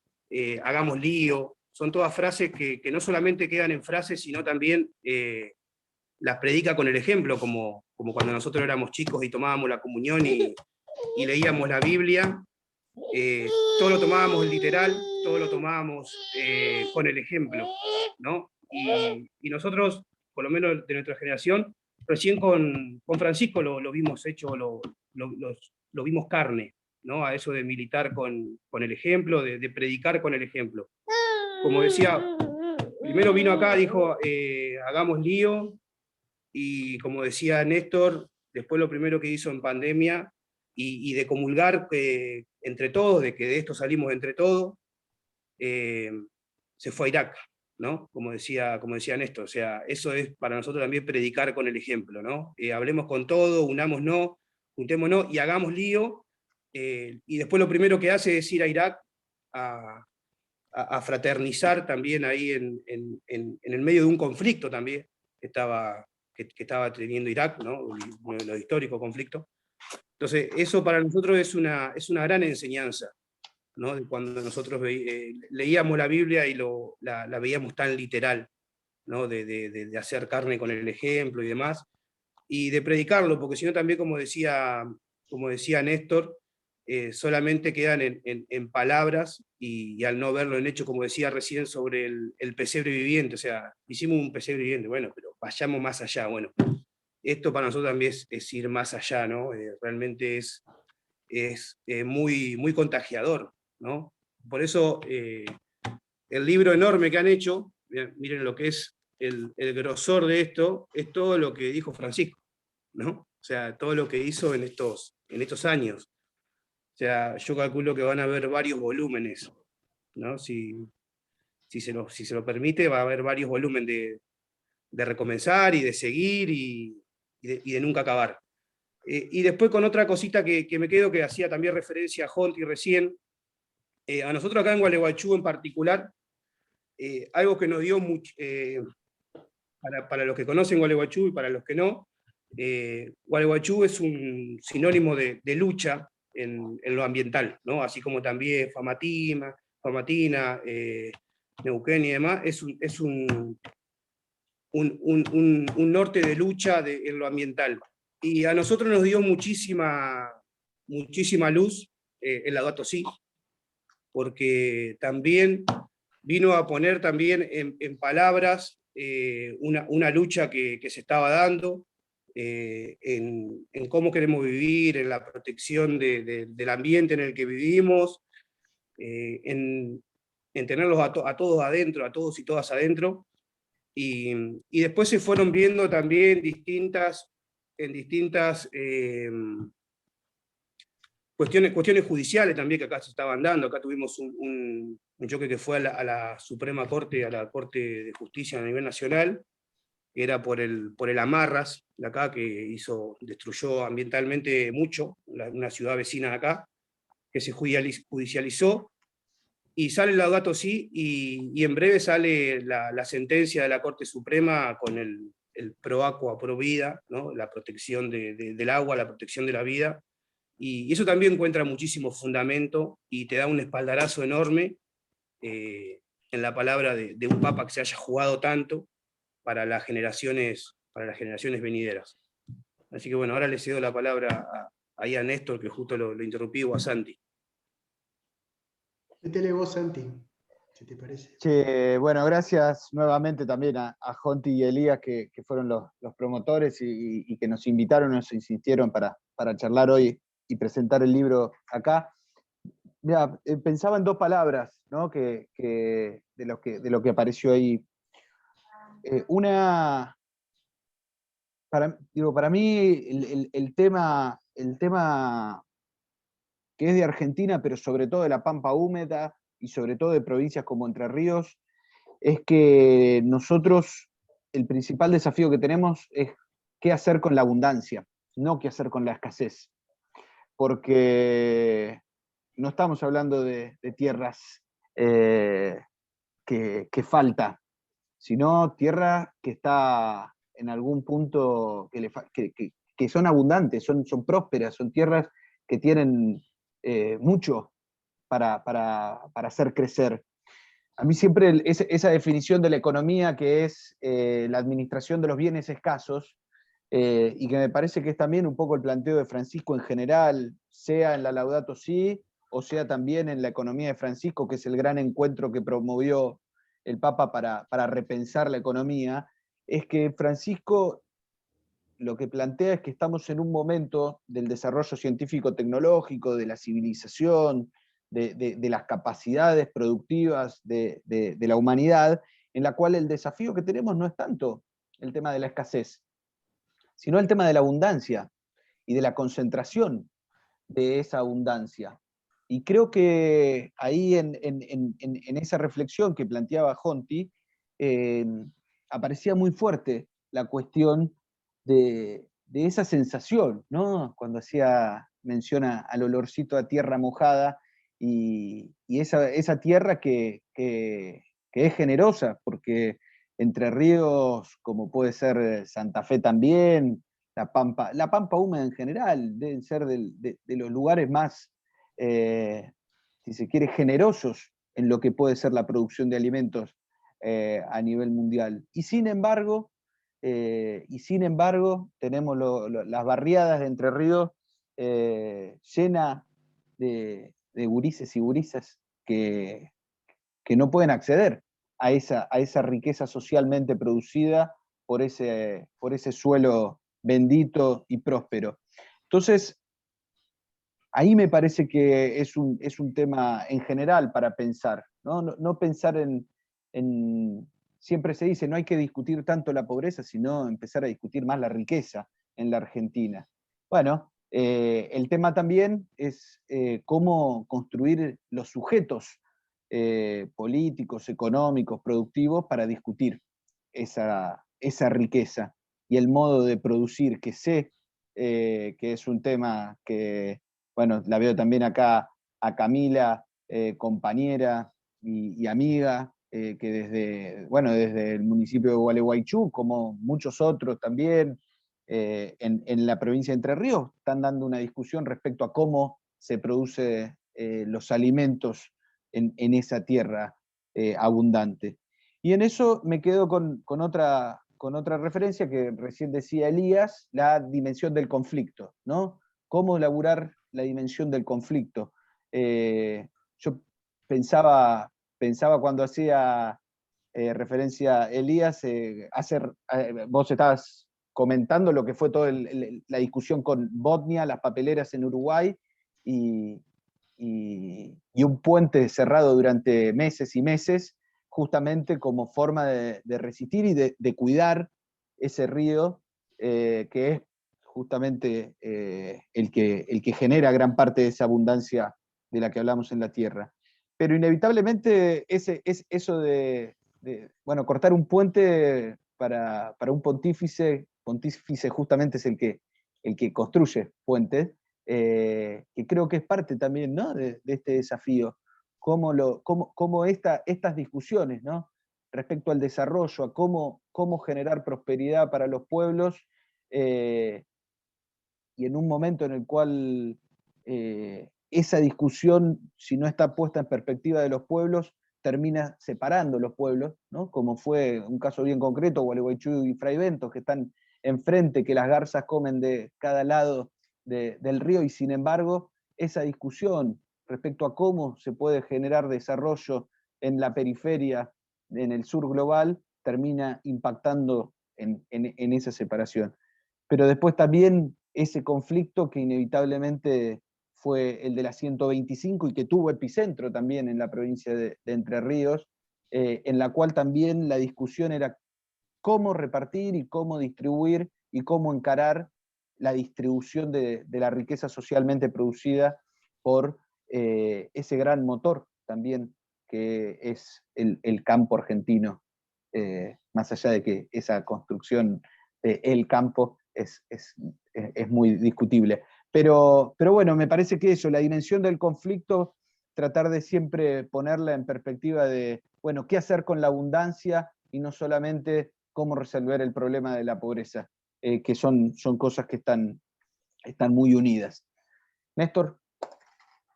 hagamos lío. Son todas frases que no solamente quedan en frases, sino también las predica con el ejemplo, como cuando nosotros éramos chicos y tomábamos la comunión y leíamos la Biblia. Todo lo tomábamos literal, todo lo tomábamos con el ejemplo, ¿no? Y nosotros, por lo menos de nuestra generación, recién con Francisco lo vimos hecho, lo vimos carne, ¿no? A eso de militar con el ejemplo, de predicar con el ejemplo. Como decía, primero vino acá, dijo, hagamos lío, y como decía Néstor, después lo primero que hizo en pandemia, y de comulgar entre todos, de que de esto salimos entre todos, se fue a Irak, ¿no? Como decía Néstor, o sea, eso es para nosotros también predicar con el ejemplo, ¿no? Hablemos con todo, unámonos, juntémonos y hagamos lío, y después lo primero que hace es ir a Irak a fraternizar también ahí en el medio de un conflicto también que estaba teniendo Irak, ¿no? Uno de los históricos conflictos. Entonces, eso para nosotros es una gran enseñanza, ¿no? Cuando nosotros leíamos la Biblia y la veíamos tan literal, ¿no? De hacer carne con el ejemplo y demás, y de predicarlo, porque si no también, como decía Néstor, solamente quedan en palabras, y al no verlo en hecho, como decía recién sobre el pesebre viviente, o sea, hicimos un pesebre viviente, bueno, pero vayamos más allá, bueno. Esto para nosotros también es ir más allá, ¿no? Realmente es muy, muy contagiador, ¿no? Por eso el libro enorme que han hecho, miren lo que es el grosor de esto, es todo lo que dijo Francisco, ¿no? O sea, todo lo que hizo en estos años. O sea, yo calculo que van a haber varios volúmenes, ¿no? Si se lo permite, va a haber varios volúmenes de recomenzar y de seguir y de nunca acabar. Y después con otra cosita que me quedo, que hacía también referencia a Jonti recién, a nosotros acá en Gualeguaychú en particular, algo que nos dio mucho, para los que conocen Gualeguaychú y para los que no, Gualeguaychú es un sinónimo de lucha en lo ambiental, ¿no? Así como también Famatina, Neuquén y demás, es un norte de lucha en lo ambiental. Y a nosotros nos dio muchísima luz el Laudato Si, porque también vino a poner también en palabras una lucha que se estaba dando, en cómo queremos vivir, en la protección del ambiente en el que vivimos, en tenerlos a todos adentro, a todos y todas adentro. Y después se fueron viendo también distintas cuestiones judiciales también que acá se estaban dando. Acá tuvimos un choque que fue a la Suprema Corte, a la Corte de Justicia a nivel nacional, que era por el Amarras, de acá, que destruyó ambientalmente mucho, una ciudad vecina de acá, que se judicializó, y sale el Laudato Si, y en breve sale la sentencia de la Corte Suprema con el el pro aqua, pro vida, ¿no? La protección del agua, la protección de la vida, y eso también encuentra muchísimo fundamento y te da un espaldarazo enorme en la palabra de un papa que se haya jugado tanto para las generaciones venideras. Así que bueno, ahora le cedo la palabra ahí a Néstor, que justo lo interrumpí, o a Santi. Métele vos, Santi, si te parece. Che, bueno, gracias nuevamente también a Jonti y Elías, que fueron los promotores y que nos invitaron, nos insistieron para charlar hoy y presentar el libro acá. Mira, pensaba en dos palabras, ¿no? de lo que apareció ahí. Una, para mí el tema que es de Argentina, pero sobre todo de la Pampa Húmeda y sobre todo de provincias como Entre Ríos, es que nosotros, el principal desafío que tenemos es qué hacer con la abundancia, no qué hacer con la escasez. Porque no estamos hablando de tierras que falta, sino tierra que está en algún punto que son abundantes, son prósperas, son tierras que tienen mucho para hacer crecer. A mí siempre esa definición de la economía que es la administración de los bienes escasos, y que me parece que es también un poco el planteo de Francisco en general, sea en la Laudato Si, o sea también en la economía de Francisco, que es el gran encuentro que promovió el Papa para repensar la economía, es que Francisco lo que plantea es que estamos en un momento del desarrollo científico-tecnológico, de la civilización, de las capacidades productivas de la humanidad, en la cual el desafío que tenemos no es tanto el tema de la escasez, sino el tema de la abundancia y de la concentración de esa abundancia. Y creo que ahí en esa reflexión que planteaba Jonti, aparecía muy fuerte la cuestión de esa sensación, ¿no? Cuando hacía mención al olorcito a tierra mojada y esa tierra que es generosa, porque Entre Ríos, como puede ser Santa Fe también, la Pampa húmeda en general, deben ser de los lugares más, si se quiere, generosos en lo que puede ser la producción de alimentos a nivel mundial. Y sin embargo, tenemos las barriadas de Entre Ríos llenas de gurises y gurisas que no pueden acceder a esa riqueza socialmente producida por ese suelo bendito y próspero. Entonces, ahí me parece que es un tema en general para pensar, no pensar siempre se dice, no hay que discutir tanto la pobreza, sino empezar a discutir más la riqueza en la Argentina. Bueno, el tema también es cómo construir los sujetos políticos, económicos, productivos para discutir esa riqueza y el modo de producir, que sé que es un tema que, bueno, la veo también acá a Camila, compañera y amiga, que desde el municipio de Gualeguaychú, como muchos otros también, en la provincia de Entre Ríos, están dando una discusión respecto a cómo se producen los alimentos en esa tierra abundante. Y en eso me quedo con otra referencia que recién decía Elías, la dimensión del conflicto, ¿no? Cómo elaborar la dimensión del conflicto. Yo pensaba cuando hacía referencia a Elías, vos estabas comentando lo que fue toda la discusión con Botnia, las papeleras en Uruguay, y un puente cerrado durante meses y meses, justamente como forma de resistir y de cuidar ese río, que es justamente el que genera gran parte de esa abundancia de la que hablamos en la tierra. Pero inevitablemente eso de cortar un puente para un pontífice justamente es el que construye puentes, que creo que es parte también, ¿no?, de este desafío, cómo estas discusiones, ¿no?, respecto al desarrollo, a cómo generar prosperidad para los pueblos, y en un momento en el cual esa discusión, si no está puesta en perspectiva de los pueblos, termina separando los pueblos, ¿no? Como fue un caso bien concreto, Gualeguaychú y Fray Bentos, que están enfrente, que las garzas comen de cada lado del río, y sin embargo, esa discusión respecto a cómo se puede generar desarrollo en la periferia, en el sur global, termina impactando en esa separación. Pero después también ese conflicto que inevitablemente fue el de la 125 y que tuvo epicentro también en la provincia de Entre Ríos, en la cual también la discusión era cómo repartir y cómo distribuir y cómo encarar la distribución de la riqueza socialmente producida por ese gran motor también que es el campo argentino, más allá de que esa construcción del campo es muy discutible. Pero bueno, me parece que eso, la dimensión del conflicto, tratar de siempre ponerla en perspectiva de, bueno, qué hacer con la abundancia y no solamente cómo resolver el problema de la pobreza, que son cosas que están muy unidas. Néstor.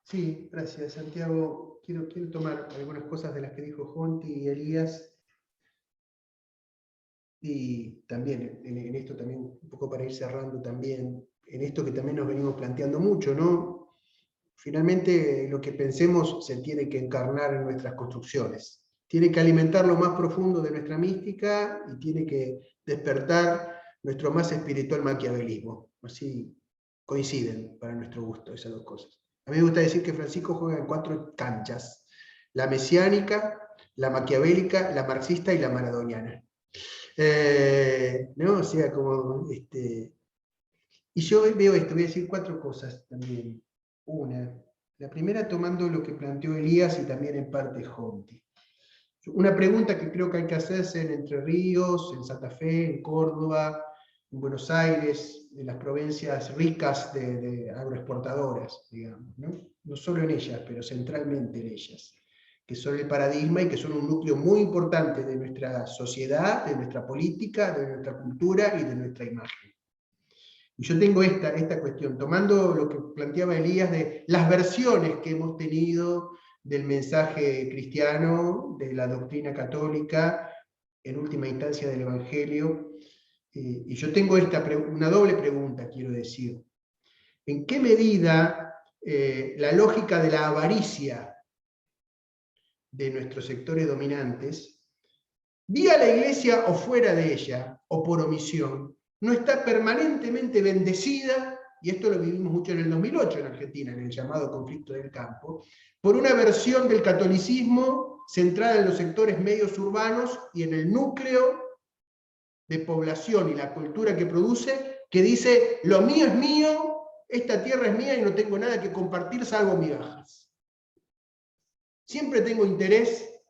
Sí, gracias, Santiago. Quiero tomar algunas cosas de las que dijo Jonti y Elías, y también en esto también, un poco para ir cerrando también, en esto que también nos venimos planteando mucho, ¿no? Finalmente lo que pensemos se tiene que encarnar en nuestras construcciones, tiene que alimentar lo más profundo de nuestra mística y tiene que despertar nuestro más espiritual maquiavelismo. Así coinciden para nuestro gusto esas dos cosas. A mí me gusta decir que Francisco juega en 4 canchas: la mesiánica, la maquiavélica, la marxista y la maradoniana. ¿No? O sea, como... Y yo veo esto, voy a decir 4 cosas también. La primera tomando lo que planteó Elías y también en parte Jonti. Una pregunta que creo que hay que hacerse en Entre Ríos, en Santa Fe, en Córdoba, en Buenos Aires, en las provincias ricas de agroexportadoras, digamos, ¿no? No solo en ellas, pero centralmente en ellas, que son el paradigma y que son un núcleo muy importante de nuestra sociedad, de nuestra política, de nuestra cultura y de nuestra imagen. Y yo tengo esta cuestión, tomando lo que planteaba Elías de las versiones que hemos tenido del mensaje cristiano, de la doctrina católica, en última instancia del Evangelio, y yo tengo una doble pregunta, quiero decir. ¿En qué medida la lógica de la avaricia de nuestros sectores dominantes, vía la Iglesia o fuera de ella, o por omisión, no está permanentemente bendecida, y esto lo vivimos mucho en el 2008 en Argentina, en el llamado conflicto del campo, por una versión del catolicismo centrada en los sectores medios urbanos y en el núcleo de población y la cultura que produce, que dice, lo mío es mío, esta tierra es mía y no tengo nada que compartir salvo migajas. Siempre tengo interés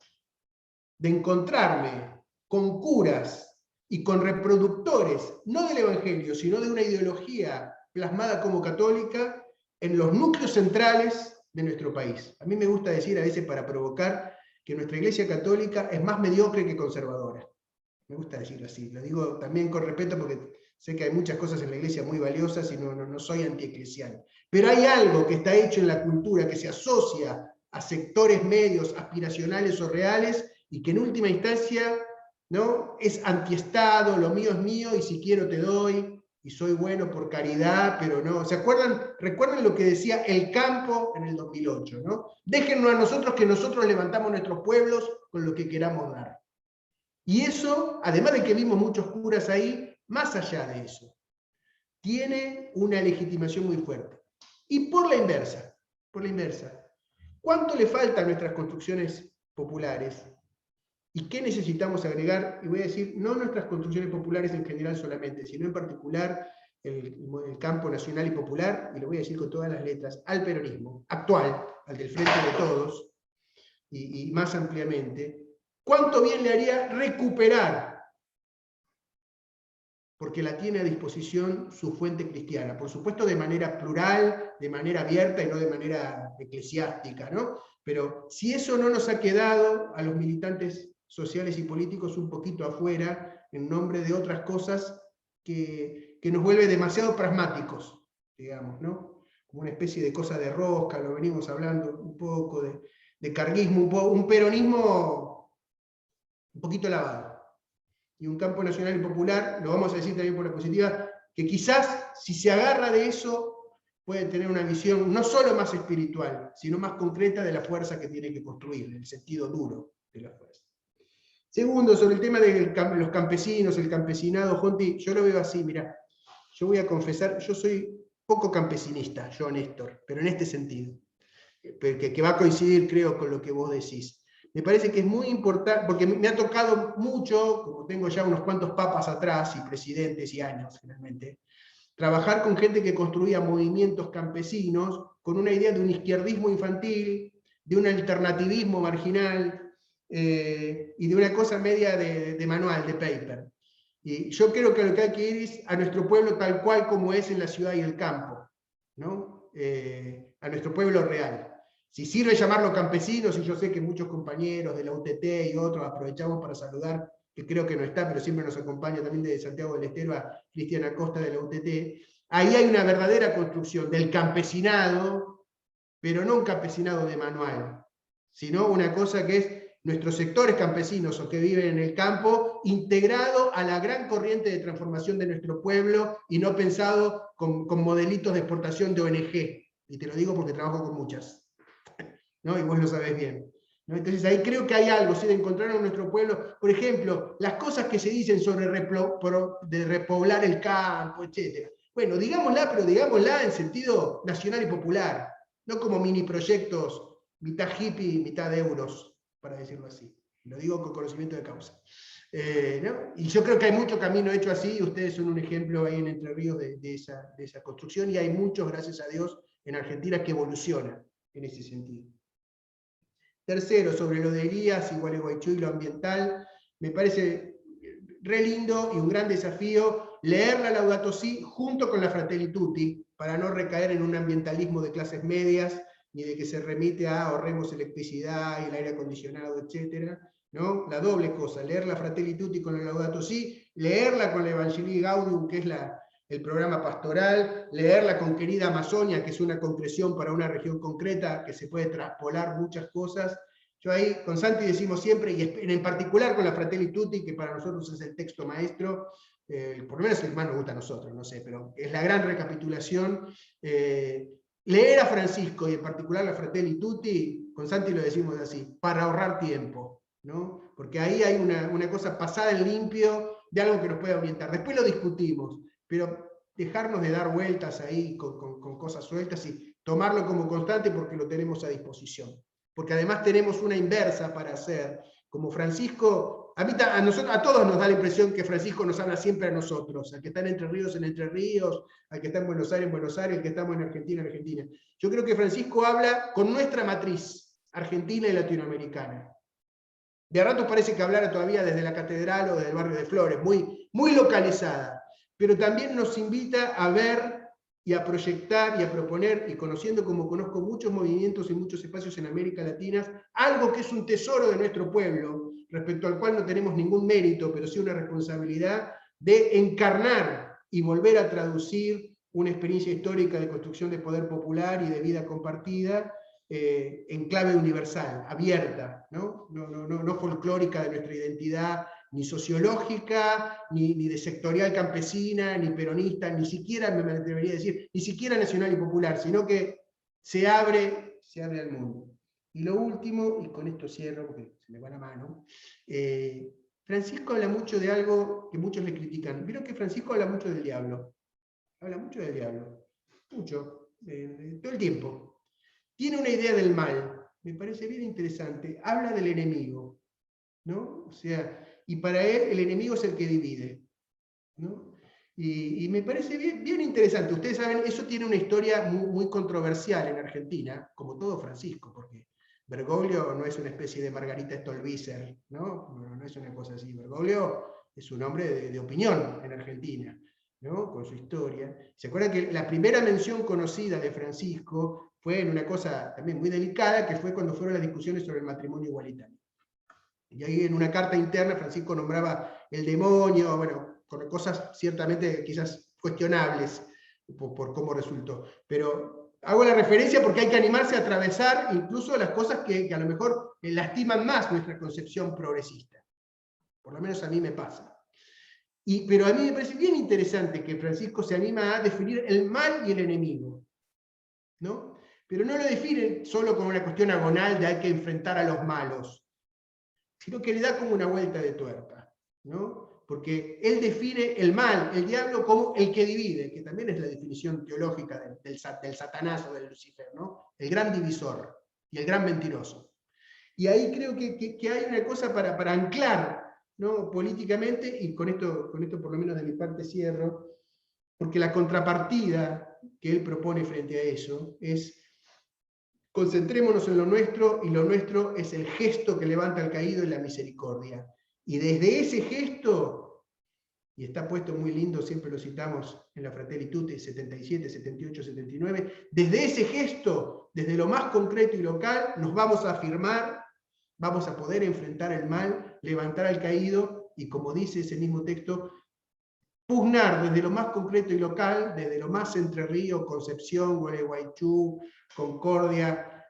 de encontrarme con curas y con reproductores, no del Evangelio, sino de una ideología plasmada como católica en los núcleos centrales de nuestro país. A mí me gusta decir a veces para provocar que nuestra Iglesia Católica es más mediocre que conservadora. Me gusta decirlo así, lo digo también con respeto porque sé que hay muchas cosas en la Iglesia muy valiosas y no soy antieclesial. Pero hay algo que está hecho en la cultura que se asocia a sectores medios aspiracionales o reales y que en última instancia, ¿no?, es antiestado, lo mío es mío y si quiero te doy, y soy bueno por caridad, pero no. ¿Se acuerdan? Recuerden lo que decía El Campo en el 2008, ¿no? Déjennos a nosotros que nosotros levantamos nuestros pueblos con lo que queramos dar. Y eso, además de que vimos muchos curas ahí, más allá de eso, tiene una legitimación muy fuerte. Y por la inversa, ¿cuánto le falta a nuestras construcciones populares? ¿Y qué necesitamos agregar? Y voy a decir, no nuestras construcciones populares en general solamente, sino en particular el campo nacional y popular, y lo voy a decir con todas las letras, al peronismo actual, al del Frente de Todos, y más ampliamente. ¿Cuánto bien le haría recuperar? Porque la tiene a disposición su fuente cristiana, por supuesto de manera plural, de manera abierta y no de manera eclesiástica, ¿no? Pero si eso no nos ha quedado a los militantes sociales y políticos un poquito afuera, en nombre de otras cosas que nos vuelve demasiado pragmáticos, digamos, ¿no? Como una especie de cosa de rosca, lo venimos hablando un poco, de carguismo, un peronismo un poquito lavado. Y un campo nacional y popular, lo vamos a decir también por la positiva, que quizás si se agarra de eso, puede tener una visión no solo más espiritual, sino más concreta de la fuerza que tiene que construir, en el sentido duro de la fuerza. Segundo, sobre el tema de los campesinos, el campesinado, Jonti, yo lo veo así, mira, yo voy a confesar, yo soy poco campesinista, yo Néstor, pero en este sentido, que va a coincidir creo con lo que vos decís. Me parece que es muy importante, porque me ha tocado mucho, como tengo ya unos cuantos papas atrás, y presidentes y años finalmente, trabajar con gente que construía movimientos campesinos con una idea de un izquierdismo infantil, de un alternativismo marginal, y de una cosa media de manual, de paper. Y yo creo que lo que hay que ir es a nuestro pueblo tal cual como es en la ciudad y el campo, ¿no? A nuestro pueblo real. Si sirve llamarlo campesinos, y yo sé que muchos compañeros de la UTT y otros aprovechamos para saludar, que creo que no está, pero siempre nos acompaña también de Santiago del Estero a Cristian Acosta de la UTT, ahí hay una verdadera construcción del campesinado, pero no un campesinado de manual, sino una cosa que es nuestros sectores campesinos o que viven en el campo, integrado a la gran corriente de transformación de nuestro pueblo y no pensado con modelitos de exportación de ONG. Y te lo digo porque trabajo con muchas, ¿no? Y vos lo sabés bien, ¿no? Entonces ahí creo que hay algo, ¿sí? De encontrar en nuestro pueblo, por ejemplo, las cosas que se dicen sobre de repoblar el campo, etc. Bueno, digámosla, pero digámosla en sentido nacional y popular, no como mini proyectos, mitad hippie, mitad euros, para decirlo así. Lo digo con conocimiento de causa. ¿No? Y yo creo que hay mucho camino hecho así, y ustedes son un ejemplo ahí en Entre Ríos de esa construcción, y hay muchos, gracias a Dios, en Argentina que evolucionan en ese sentido. Tercero, sobre lo de Elías y Gualeguaychú y lo ambiental, me parece re lindo y un gran desafío leer la Laudato Si junto con la Fratelli Tutti, para no recaer en un ambientalismo de clases medias, ni de que se remite a ahorremos electricidad y el aire acondicionado, etc. ¿No? La doble cosa, leer la Fratelli Tutti con la Laudato Si, leerla con la Evangelii Gaudium, que es el programa pastoral, leerla con Querida Amazonia, que es una concreción para una región concreta, que se puede traspolar muchas cosas. Yo ahí con Santi decimos siempre, y en particular con la Fratelli Tutti, que para nosotros es el texto maestro, por lo menos el que más nos gusta a nosotros, no sé, pero es la gran recapitulación. Leer a Francisco, y en particular la Fratelli Tutti, con Santi lo decimos así, para ahorrar tiempo, ¿no? Porque ahí hay una cosa pasada en limpio de algo que nos puede orientar. Después lo discutimos, pero dejarnos de dar vueltas ahí con cosas sueltas y tomarlo como constante porque lo tenemos a disposición. Porque además tenemos una inversa para hacer. Como Francisco, a todos nos da la impresión que Francisco nos habla siempre a nosotros, al que está en Entre Ríos, al que está en Buenos Aires, al que estamos en Argentina, Argentina. Yo creo que Francisco habla con nuestra matriz, argentina y latinoamericana. De a ratos parece que hablara todavía desde la catedral o desde el barrio de Flores, muy, muy localizada, pero también nos invita a ver y a proyectar y a proponer, y conociendo como conozco muchos movimientos y muchos espacios en América Latina, algo que es un tesoro de nuestro pueblo, respecto al cual no tenemos ningún mérito, pero sí una responsabilidad de encarnar y volver a traducir una experiencia histórica de construcción de poder popular y de vida compartida en clave universal, abierta, ¿no? No folclórica de nuestra identidad, ni sociológica, ni de sectorial campesina, ni peronista, ni siquiera, me atrevería a decir, ni siquiera nacional y popular, sino que se abre al mundo. Y lo último, y con esto cierro porque se me va la mano, Francisco habla mucho de algo que muchos le critican. Vieron que Francisco habla mucho del diablo. Habla mucho del diablo. Mucho. Todo el tiempo. Tiene una idea del mal. Me parece bien interesante. Habla del enemigo, ¿no? O sea, y para él el enemigo es el que divide, ¿no? Y me parece bien interesante. Ustedes saben, eso tiene una historia muy, muy controversial en Argentina, como todo Francisco, porque Bergoglio no es una especie de Margarita Stolbizer, ¿no? No es una cosa así. Bergoglio es un hombre de opinión en Argentina, ¿no? Con su historia. ¿Se acuerdan que la primera mención conocida de Francisco fue en una cosa también muy delicada, que fue cuando fueron las discusiones sobre el matrimonio igualitario? Y ahí en una carta interna Francisco nombraba el demonio, bueno, con cosas ciertamente quizás cuestionables por cómo resultó. Pero hago la referencia porque hay que animarse a atravesar incluso las cosas que a lo mejor lastiman más nuestra concepción progresista. Por lo menos a mí me pasa. Pero a mí me parece bien interesante que Francisco se anima a definir el mal y el enemigo, ¿no? Pero no lo define solo como una cuestión agonal de hay que enfrentar a los malos, sino que le da como una vuelta de tuerca, ¿no? Porque él define el mal, el diablo, como el que divide, que también es la definición teológica del Satanás o del Lucifer, ¿no? El gran divisor y el gran mentiroso. Y ahí creo que hay una cosa para anclar, ¿no? Políticamente, y con esto por lo menos de mi parte cierro, porque la contrapartida que él propone frente a eso es: concentrémonos en lo nuestro, y lo nuestro es el gesto que levanta al caído y la misericordia. Y desde ese gesto, y está puesto muy lindo, siempre lo citamos en la Fratelli Tutti 77, 78, 79, desde ese gesto, desde lo más concreto y local, nos vamos a afirmar, vamos a poder enfrentar el mal, levantar al caído, y como dice ese mismo texto, pugnar desde lo más concreto y local, desde lo más Entre Ríos, Concepción, Gualeguaychú, Concordia,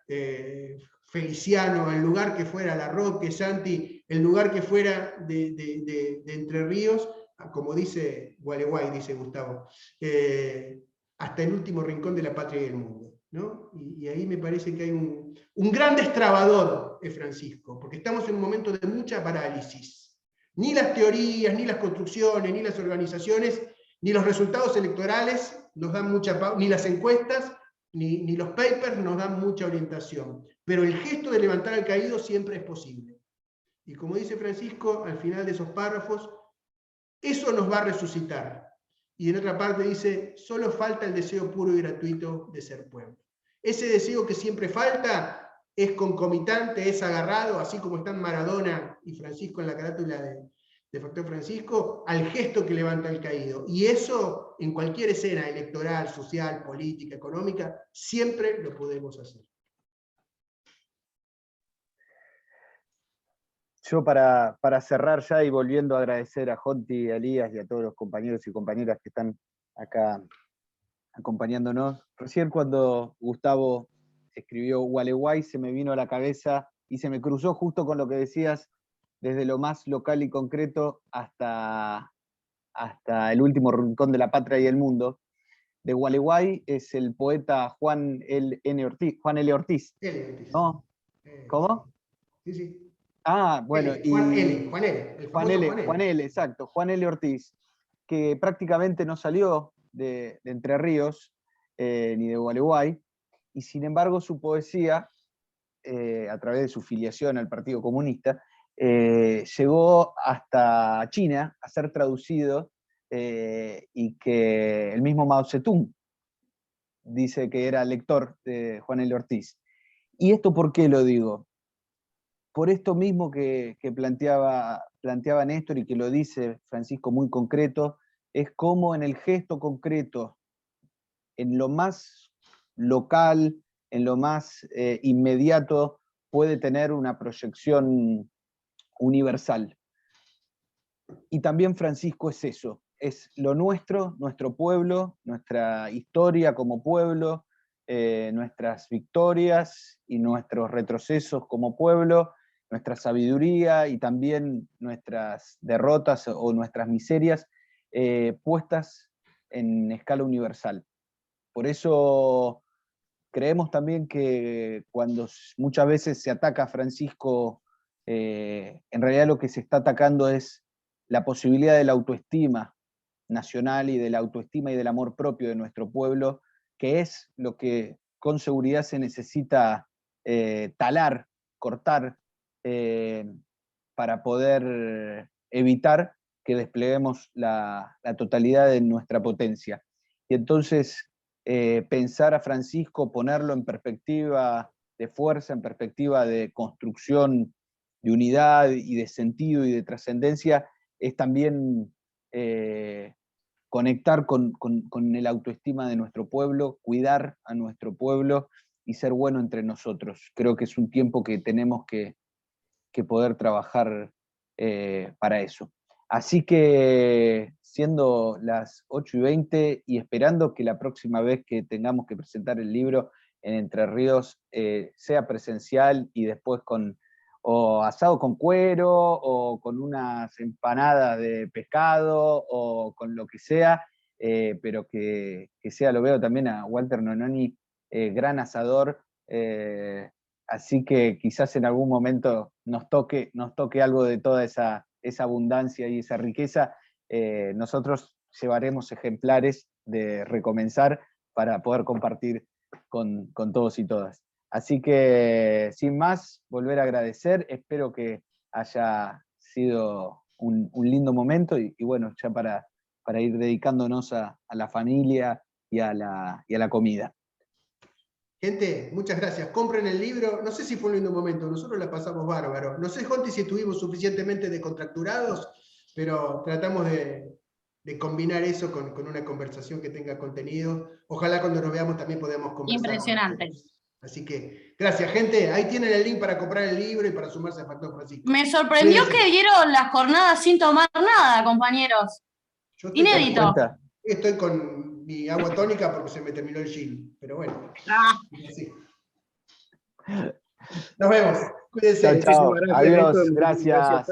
Feliciano, el lugar que fuera, La Roque, Santi, el lugar que fuera de Entre Ríos, como dice Gualeguay, dice Gustavo, hasta el último rincón de la patria y del mundo, ¿no? Y ahí me parece que hay un gran destrabador, es Francisco, porque estamos en un momento de mucha parálisis. Ni las teorías, ni las construcciones, ni las organizaciones, ni los resultados electorales nos dan mucha, ni las encuestas, ni los papers nos dan mucha orientación. Pero el gesto de levantar al caído siempre es posible. Y como dice Francisco, al final de esos párrafos, eso nos va a resucitar. Y en otra parte dice, solo falta el deseo puro y gratuito de ser pueblo. Ese deseo que siempre falta es concomitante, es agarrado, así como están Maradona y Francisco en la carátula de Factor Francisco, al gesto que levanta el caído. Y eso, en cualquier escena electoral, social, política, económica, siempre lo podemos hacer. Yo para cerrar ya, y volviendo a agradecer a Jonti, a Elías y a todos los compañeros y compañeras que están acá acompañándonos, recién cuando Gustavo escribió Gualeguay se me vino a la cabeza y se me cruzó justo con lo que decías, desde lo más local y concreto hasta el último rincón de la patria y el mundo. De Gualeguay es el poeta Juan L. Ortiz, ¿no? ¿Cómo? Sí, sí. Ah, bueno, Juan L. El famoso Juan L, exacto, Juan L. Ortiz, que prácticamente no salió de Entre Ríos, ni de Gualeguay, y sin embargo su poesía, a través de su filiación al Partido Comunista, llegó hasta China a ser traducido, y que el mismo Mao Zedong dice que era lector de Juan L. Ortiz. ¿Y esto por qué lo digo? Por esto mismo que planteaba Néstor y que lo dice Francisco muy concreto, es cómo en el gesto concreto, en lo más local, en lo más inmediato, puede tener una proyección universal. Y también Francisco es eso, es lo nuestro, nuestro pueblo, nuestra historia como pueblo, nuestras victorias y nuestros retrocesos como pueblo, nuestra sabiduría y también nuestras derrotas o nuestras miserias, puestas en escala universal. Por eso creemos también que cuando muchas veces se ataca a Francisco, en realidad lo que se está atacando es la posibilidad de la autoestima nacional y de la autoestima y del amor propio de nuestro pueblo, que es lo que con seguridad se necesita talar, cortar, para poder evitar que despleguemos la totalidad de nuestra potencia. Y entonces pensar a Francisco, ponerlo en perspectiva de fuerza, en perspectiva de construcción de unidad y de sentido y de trascendencia, es también conectar con el autoestima de nuestro pueblo, cuidar a nuestro pueblo y ser bueno entre nosotros. Creo que es un tiempo que tenemos que que poder trabajar para eso. Así que, siendo las 8:20 y esperando que la próxima vez que tengamos que presentar el libro en Entre Ríos sea presencial y después con o asado con cuero, o con unas empanadas de pescado, o con lo que sea, pero que sea, lo veo también a Walter Nononi, gran asador, así que quizás en algún momento nos toque algo de toda esa abundancia y esa riqueza. Nosotros llevaremos ejemplares de Recomenzar para poder compartir con todos y todas. Así que, sin más, volver a agradecer. Espero que haya sido un lindo momento y bueno, ya para ir dedicándonos a la familia y a la comida. Gente, muchas gracias. Compren el libro. No sé si fue un lindo momento, nosotros la pasamos bárbaro. No sé, Jonti, si estuvimos suficientemente descontracturados, pero tratamos de combinar eso con una conversación que tenga contenido. Ojalá cuando nos veamos también podamos conversar. Impresionante. Así que, gracias, gente. Ahí tienen el link para comprar el libro y para sumarse a Factor Francisco. Me sorprendió Cuídense. que dieron las jornadas sin tomar nada, compañeros. Yo estoy Inédito. Estoy con mi agua tónica porque se me terminó el gin, pero bueno. Ah. Sí. Nos vemos. Cuídense. Chao, chao. Muchísimas gracias, Adiós, Néstor. gracias.